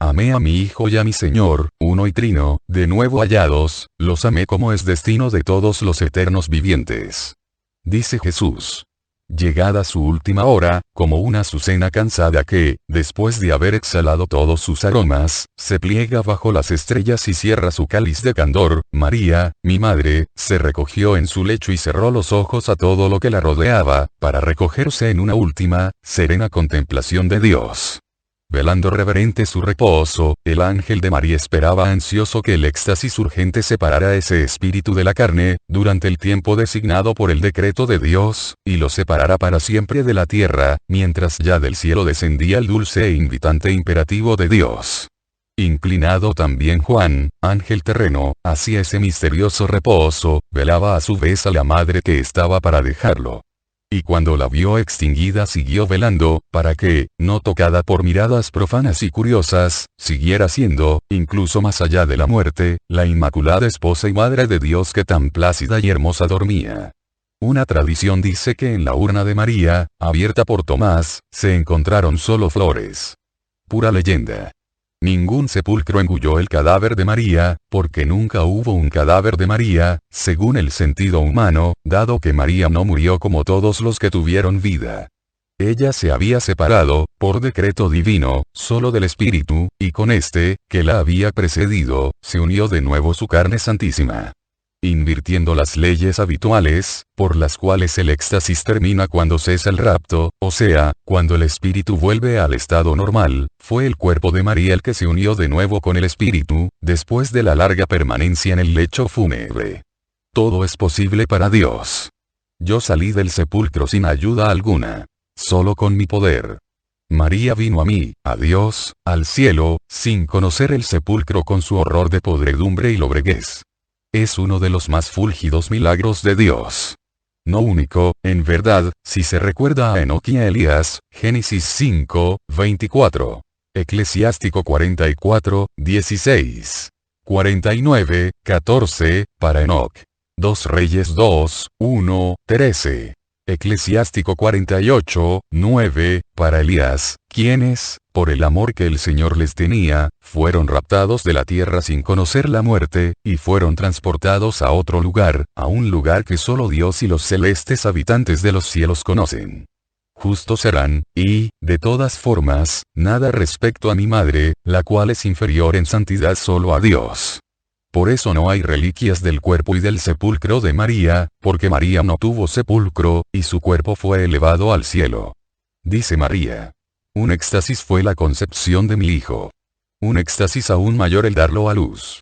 Amé a mi Hijo y a mi Señor, uno y trino, de nuevo hallados, los amé como es destino de todos los eternos vivientes. Dice Jesús. Llegada su última hora, como una azucena cansada que, después de haber exhalado todos sus aromas, se pliega bajo las estrellas y cierra su cáliz de candor, María, mi madre, se recogió en su lecho y cerró los ojos a todo lo que la rodeaba, para recogerse en una última, serena contemplación de Dios. Velando reverente su reposo, el ángel de María esperaba ansioso que el éxtasis urgente separara ese espíritu de la carne, durante el tiempo designado por el decreto de Dios, y lo separara para siempre de la tierra, mientras ya del cielo descendía el dulce e invitante imperativo de Dios. Inclinado también Juan, ángel terreno, hacia ese misterioso reposo, velaba a su vez a la madre que estaba para dejarlo. Y cuando la vio extinguida siguió velando, para que, no tocada por miradas profanas y curiosas, siguiera siendo, incluso más allá de la muerte, la inmaculada esposa y madre de Dios que tan plácida y hermosa dormía. Una tradición dice que en la urna de María, abierta por Tomás, se encontraron solo flores. Pura leyenda. Ningún sepulcro engulló el cadáver de María, porque nunca hubo un cadáver de María, según el sentido humano, dado que María no murió como todos los que tuvieron vida. Ella se había separado, por decreto divino, solo del Espíritu, y con este, que la había precedido, se unió de nuevo su carne santísima. Invirtiendo las leyes habituales, por las cuales el éxtasis termina cuando cesa el rapto, o sea, cuando el espíritu vuelve al estado normal, fue el cuerpo de María el que se unió de nuevo con el espíritu, después de la larga permanencia en el lecho fúnebre. Todo es posible para Dios. Yo salí del sepulcro sin ayuda alguna. Solo con mi poder. María vino a mí, a Dios, al cielo, sin conocer el sepulcro con su horror de podredumbre y lobreguez. Es uno de los más fúlgidos milagros de Dios. No único, en verdad, si se recuerda a Enoc y a Elías, Génesis 5, 24. Eclesiástico 44, 16. 49, 14, para Enoc. 2 Reyes 2, 1, 13. Eclesiástico 48, 9, para Elías, quienes, por el amor que el Señor les tenía, fueron raptados de la tierra sin conocer la muerte, y fueron transportados a otro lugar, a un lugar que solo Dios y los celestes habitantes de los cielos conocen. Justos serán, y, de todas formas, nada respecto a mi madre, la cual es inferior en santidad solo a Dios. Por eso no hay reliquias del cuerpo y del sepulcro de María, porque María no tuvo sepulcro, y su cuerpo fue elevado al cielo. Dice María. Un éxtasis fue la concepción de mi hijo. Un éxtasis aún mayor el darlo a luz.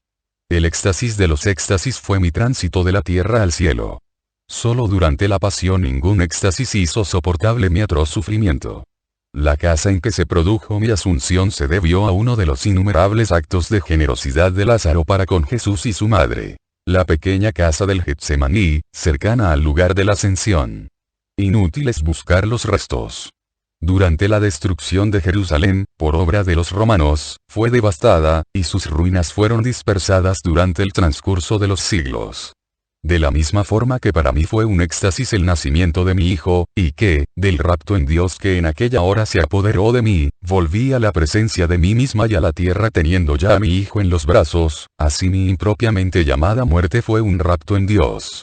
El éxtasis de los éxtasis fue mi tránsito de la tierra al cielo. Solo durante la pasión ningún éxtasis hizo soportable mi atroz sufrimiento. La casa en que se produjo mi asunción se debió a uno de los innumerables actos de generosidad de Lázaro para con Jesús y su madre. La pequeña casa del Getsemaní, cercana al lugar de la ascensión. Inútil es buscar los restos. Durante la destrucción de Jerusalén, por obra de los romanos, fue devastada, y sus ruinas fueron dispersadas durante el transcurso de los siglos. De la misma forma que para mí fue un éxtasis el nacimiento de mi hijo, y que, del rapto en Dios que en aquella hora se apoderó de mí, volví a la presencia de mí misma y a la tierra teniendo ya a mi hijo en los brazos, así mi impropiamente llamada muerte fue un rapto en Dios.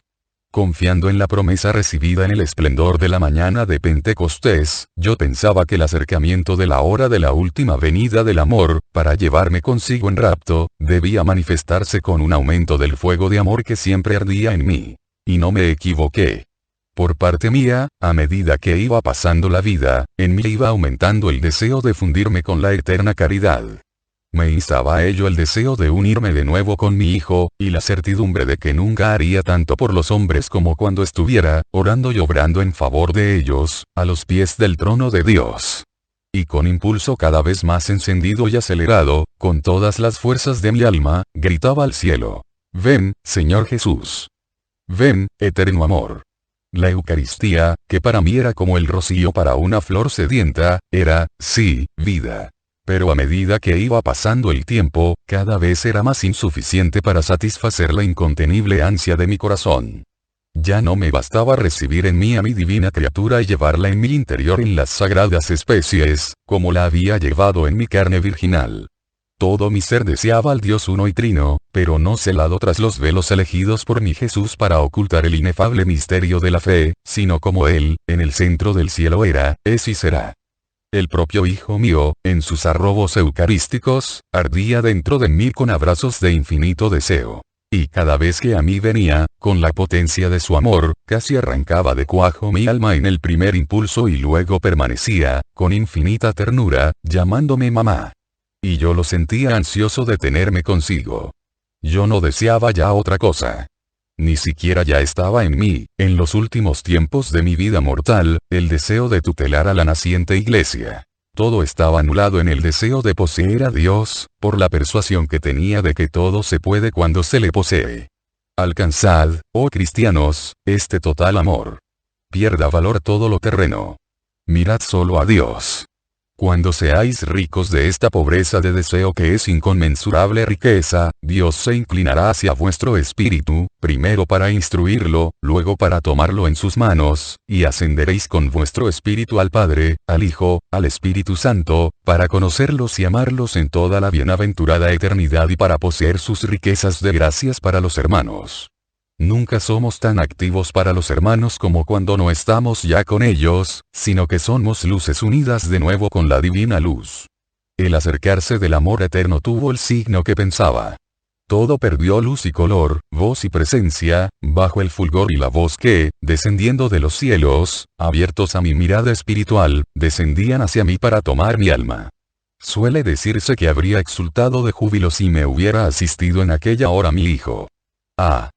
Confiando en la promesa recibida en el esplendor de la mañana de Pentecostés, yo pensaba que el acercamiento de la hora de la última venida del amor, para llevarme consigo en rapto, debía manifestarse con un aumento del fuego de amor que siempre ardía en mí. Y no me equivoqué. Por parte mía, a medida que iba pasando la vida, en mí iba aumentando el deseo de fundirme con la eterna caridad. Me instaba a ello el deseo de unirme de nuevo con mi hijo, y la certidumbre de que nunca haría tanto por los hombres como cuando estuviera, orando y obrando en favor de ellos, a los pies del trono de Dios. Y con impulso cada vez más encendido y acelerado, con todas las fuerzas de mi alma, gritaba al cielo. Ven, Señor Jesús. Ven, eterno amor. La Eucaristía, que para mí era como el rocío para una flor sedienta, era, sí, vida. Pero a medida que iba pasando el tiempo, cada vez era más insuficiente para satisfacer la incontenible ansia de mi corazón. Ya no me bastaba recibir en mí a mi divina criatura y llevarla en mi interior en las sagradas especies, como la había llevado en mi carne virginal. Todo mi ser deseaba al Dios uno y trino, pero no celado tras los velos elegidos por mi Jesús para ocultar el inefable misterio de la fe, sino como Él, en el centro del cielo era, es y será. El propio Hijo mío, en sus arrobos eucarísticos, ardía dentro de mí con abrazos de infinito deseo. Y cada vez que a mí venía, con la potencia de su amor, casi arrancaba de cuajo mi alma en el primer impulso y luego permanecía, con infinita ternura, llamándome mamá. Y yo lo sentía ansioso de tenerme consigo. Yo no deseaba ya otra cosa. Ni siquiera ya estaba en mí, en los últimos tiempos de mi vida mortal, el deseo de tutelar a la naciente iglesia. Todo estaba anulado en el deseo de poseer a Dios, por la persuasión que tenía de que todo se puede cuando se le posee. Alcanzad, oh cristianos, este total amor. Pierda valor todo lo terreno. Mirad solo a Dios. Cuando seáis ricos de esta pobreza de deseo que es inconmensurable riqueza, Dios se inclinará hacia vuestro espíritu, primero para instruirlo, luego para tomarlo en sus manos, y ascenderéis con vuestro espíritu al Padre, al Hijo, al Espíritu Santo, para conocerlos y amarlos en toda la bienaventurada eternidad y para poseer sus riquezas de gracias para los hermanos. Nunca somos tan activos para los hermanos como cuando no estamos ya con ellos, sino que somos luces unidas de nuevo con la divina luz. El acercarse del amor eterno tuvo el signo que pensaba. Todo perdió luz y color, voz y presencia, bajo el fulgor y la voz que, descendiendo de los cielos, abiertos a mi mirada espiritual, descendían hacia mí para tomar mi alma. Suele decirse que habría exultado de júbilo si me hubiera asistido en aquella hora mi hijo. Ah.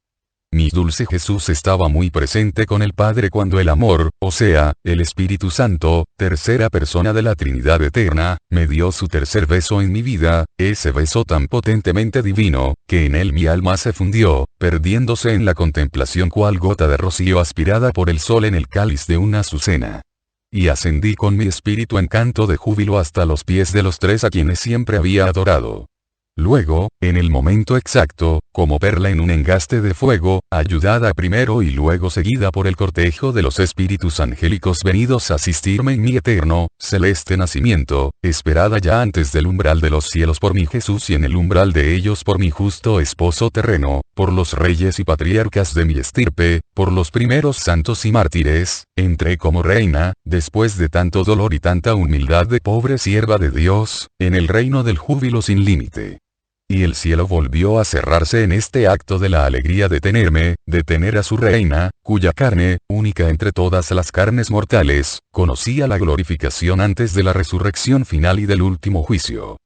Mi dulce Jesús estaba muy presente con el Padre cuando el amor, o sea, el Espíritu Santo, tercera persona de la Trinidad Eterna, me dio su tercer beso en mi vida, ese beso tan potentemente divino, que en él mi alma se fundió, perdiéndose en la contemplación cual gota de rocío aspirada por el sol en el cáliz de una azucena. Y ascendí con mi espíritu en canto de júbilo hasta los pies de los tres a quienes siempre había adorado. Luego, en el momento exacto, como perla en un engaste de fuego, ayudada primero y luego seguida por el cortejo de los espíritus angélicos venidos a asistirme en mi eterno, celeste nacimiento, esperada ya antes del umbral de los cielos por mi Jesús y en el umbral de ellos por mi justo esposo terreno, por los reyes y patriarcas de mi estirpe, por los primeros santos y mártires, entré como reina, después de tanto dolor y tanta humildad de pobre sierva de Dios, en el reino del júbilo sin límite. Y el cielo volvió a cerrarse en este acto de la alegría de tenerme, de tener a su reina, cuya carne, única entre todas las carnes mortales, conocía la glorificación antes de la resurrección final y del último juicio.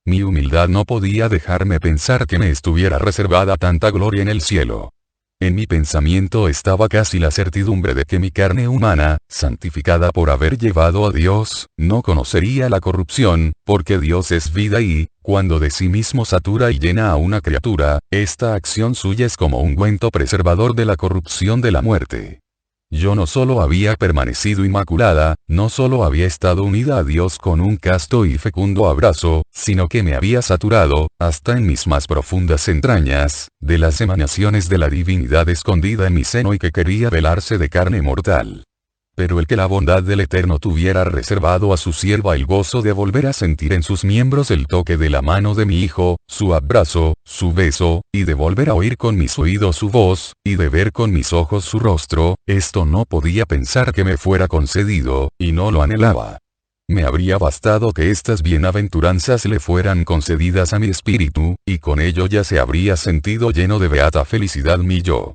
Mi humildad no podía dejarme pensar que me estuviera reservada tanta gloria en el cielo. En mi pensamiento estaba casi la certidumbre de que mi carne humana, santificada por haber llevado a Dios, no conocería la corrupción, porque Dios es vida y, cuando de sí mismo satura y llena a una criatura, esta acción suya es como ungüento preservador de la corrupción de la muerte. Yo no solo había permanecido inmaculada, no solo había estado unida a Dios con un casto y fecundo abrazo, sino que me había saturado, hasta en mis más profundas entrañas, de las emanaciones de la divinidad escondida en mi seno y que quería velarse de carne mortal. Pero el que la bondad del Eterno tuviera reservado a su sierva el gozo de volver a sentir en sus miembros el toque de la mano de mi hijo, su abrazo, su beso, y de volver a oír con mis oídos su voz, y de ver con mis ojos su rostro, esto no podía pensar que me fuera concedido, y no lo anhelaba. Me habría bastado que estas bienaventuranzas le fueran concedidas a mi espíritu, y con ello ya se habría sentido lleno de beata felicidad mi yo.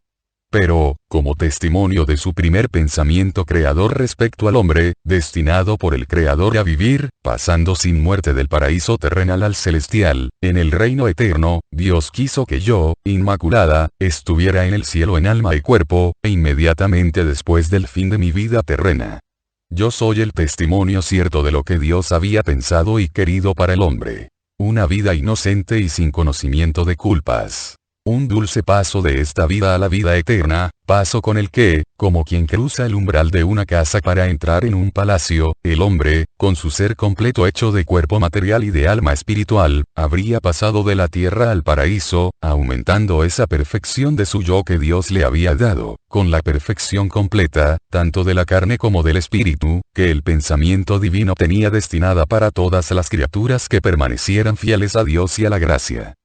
Pero, como testimonio de su primer pensamiento creador respecto al hombre, destinado por el Creador a vivir, pasando sin muerte del paraíso terrenal al celestial, en el reino eterno, Dios quiso que yo, inmaculada, estuviera en el cielo en alma y cuerpo, e inmediatamente después del fin de mi vida terrena. Yo soy el testimonio cierto de lo que Dios había pensado y querido para el hombre. Una vida inocente y sin conocimiento de culpas. Un dulce paso de esta vida a la vida eterna, paso con el que, como quien cruza el umbral de una casa para entrar en un palacio, el hombre, con su ser completo hecho de cuerpo material y de alma espiritual, habría pasado de la tierra al paraíso, aumentando esa perfección de su yo que Dios le había dado, con la perfección completa, tanto de la carne como del espíritu, que el pensamiento divino tenía destinada para todas las criaturas que permanecieran fieles a Dios y a la gracia.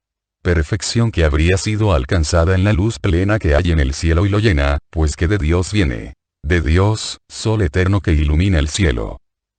Perfección que habría sido alcanzada en la luz plena que hay en el cielo y lo llena, pues que de Dios viene. De Dios, sol eterno que ilumina el cielo.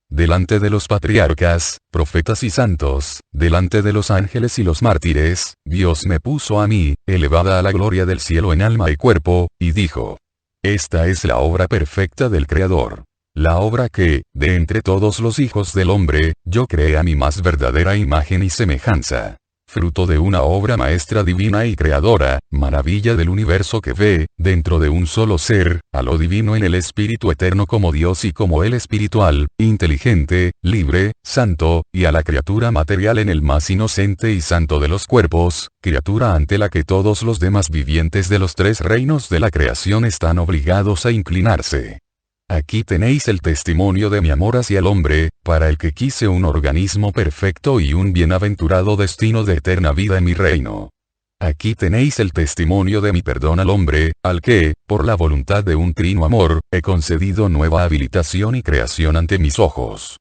Delante de los patriarcas, profetas y santos, delante de los ángeles y los mártires, Dios me puso a mí, elevada a la gloria del cielo en alma y cuerpo, y dijo: Esta es la obra perfecta del Creador. La obra que, de entre todos los hijos del hombre, yo creé a mi más verdadera imagen y semejanza. Fruto de una obra maestra divina y creadora, maravilla del universo que ve, dentro de un solo ser, a lo divino en el espíritu eterno como Dios y como el espiritual, inteligente, libre, santo, y a la criatura material en el más inocente y santo de los cuerpos, criatura ante la que todos los demás vivientes de los tres reinos de la creación están obligados a inclinarse. Aquí tenéis el testimonio de mi amor hacia el hombre, para el que quise un organismo perfecto y un bienaventurado destino de eterna vida en mi reino. Aquí tenéis el testimonio de mi perdón al hombre, al que, por la voluntad de un trino amor, he concedido nueva habilitación y creación ante mis ojos.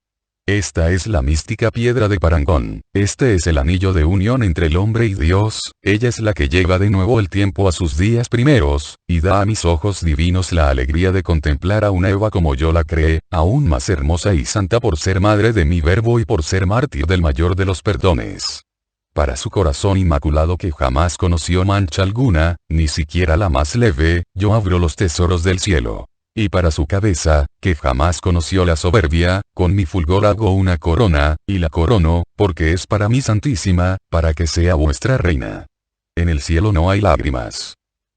Esta es la mística piedra de parangón, este es el anillo de unión entre el hombre y Dios, ella es la que lleva de nuevo el tiempo a sus días primeros, y da a mis ojos divinos la alegría de contemplar a una Eva como yo la creé, aún más hermosa y santa por ser madre de mi verbo y por ser mártir del mayor de los perdones. Para su corazón inmaculado que jamás conoció mancha alguna, ni siquiera la más leve, yo abro los tesoros del cielo. Y para su cabeza, que jamás conoció la soberbia, con mi fulgor hago una corona, y la corono, porque es para mí santísima, para que sea vuestra reina. En el cielo no hay lágrimas.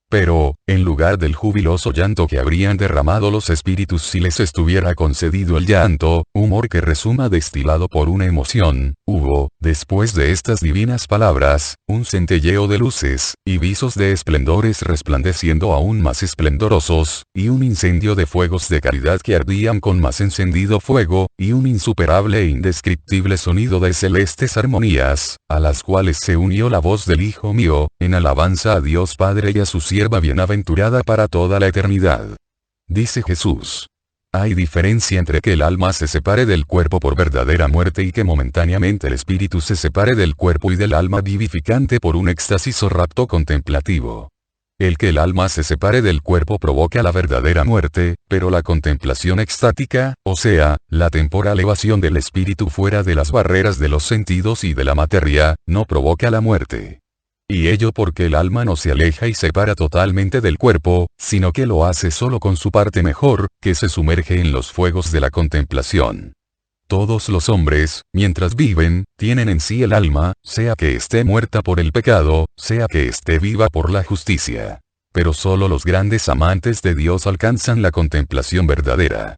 Pero, en lugar del jubiloso llanto que habrían derramado los espíritus si les estuviera concedido el llanto, humor que resuma destilado por una emoción, hubo, después de estas divinas palabras, un centelleo de luces, y visos de esplendores resplandeciendo aún más esplendorosos, y un incendio de fuegos de caridad que ardían con más encendido fuego, y un insuperable e indescriptible sonido de celestes armonías, a las cuales se unió la voz del Hijo mío, en alabanza a Dios Padre y a su sierva bienaventurada para toda la eternidad. Dice Jesús. Hay diferencia entre que el alma se separe del cuerpo por verdadera muerte y que momentáneamente el espíritu se separe del cuerpo y del alma vivificante por un éxtasis o rapto contemplativo. El que el alma se separe del cuerpo provoca la verdadera muerte, pero la contemplación extática, o sea, la temporal elevación del espíritu fuera de las barreras de los sentidos y de la materia, no provoca la muerte. Y ello porque el alma no se aleja y separa totalmente del cuerpo, sino que lo hace solo con su parte mejor, que se sumerge en los fuegos de la contemplación. Todos los hombres, mientras viven, tienen en sí el alma, sea que esté muerta por el pecado, sea que esté viva por la justicia. Pero solo los grandes amantes de Dios alcanzan la contemplación verdadera.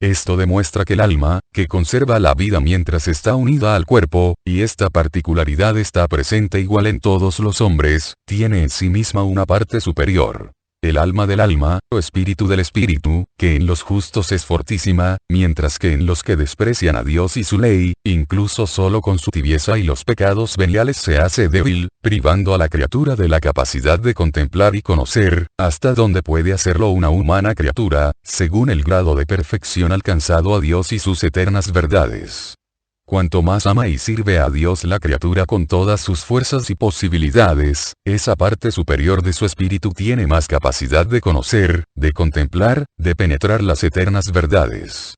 Esto demuestra que el alma, que conserva la vida mientras está unida al cuerpo, y esta particularidad está presente igual en todos los hombres, tiene en sí misma una parte superior. El alma del alma, o espíritu del espíritu, que en los justos es fortísima, mientras que en los que desprecian a Dios y su ley, incluso solo con su tibieza y los pecados veniales se hace débil, privando a la criatura de la capacidad de contemplar y conocer, hasta donde puede hacerlo una humana criatura, según el grado de perfección alcanzado a Dios y sus eternas verdades. Cuanto más ama y sirve a Dios la criatura con todas sus fuerzas y posibilidades, esa parte superior de su espíritu tiene más capacidad de conocer, de contemplar, de penetrar las eternas verdades.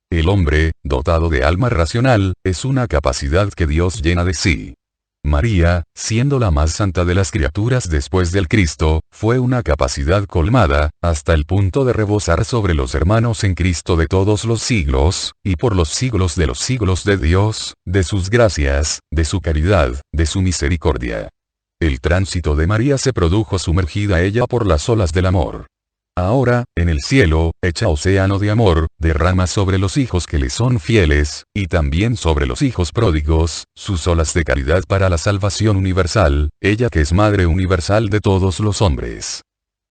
El hombre, dotado de alma racional, es una capacidad que Dios llena de sí. María, siendo la más santa de las criaturas después del Cristo, fue una capacidad colmada, hasta el punto de rebosar sobre los hermanos en Cristo de todos los siglos, y por los siglos de Dios, de sus gracias, de su caridad, de su misericordia. El tránsito de María se produjo sumergida ella por las olas del amor. Ahora, en el cielo, hecha océano de amor, derrama sobre los hijos que le son fieles, y también sobre los hijos pródigos, sus olas de caridad para la salvación universal, ella que es Madre universal de todos los hombres.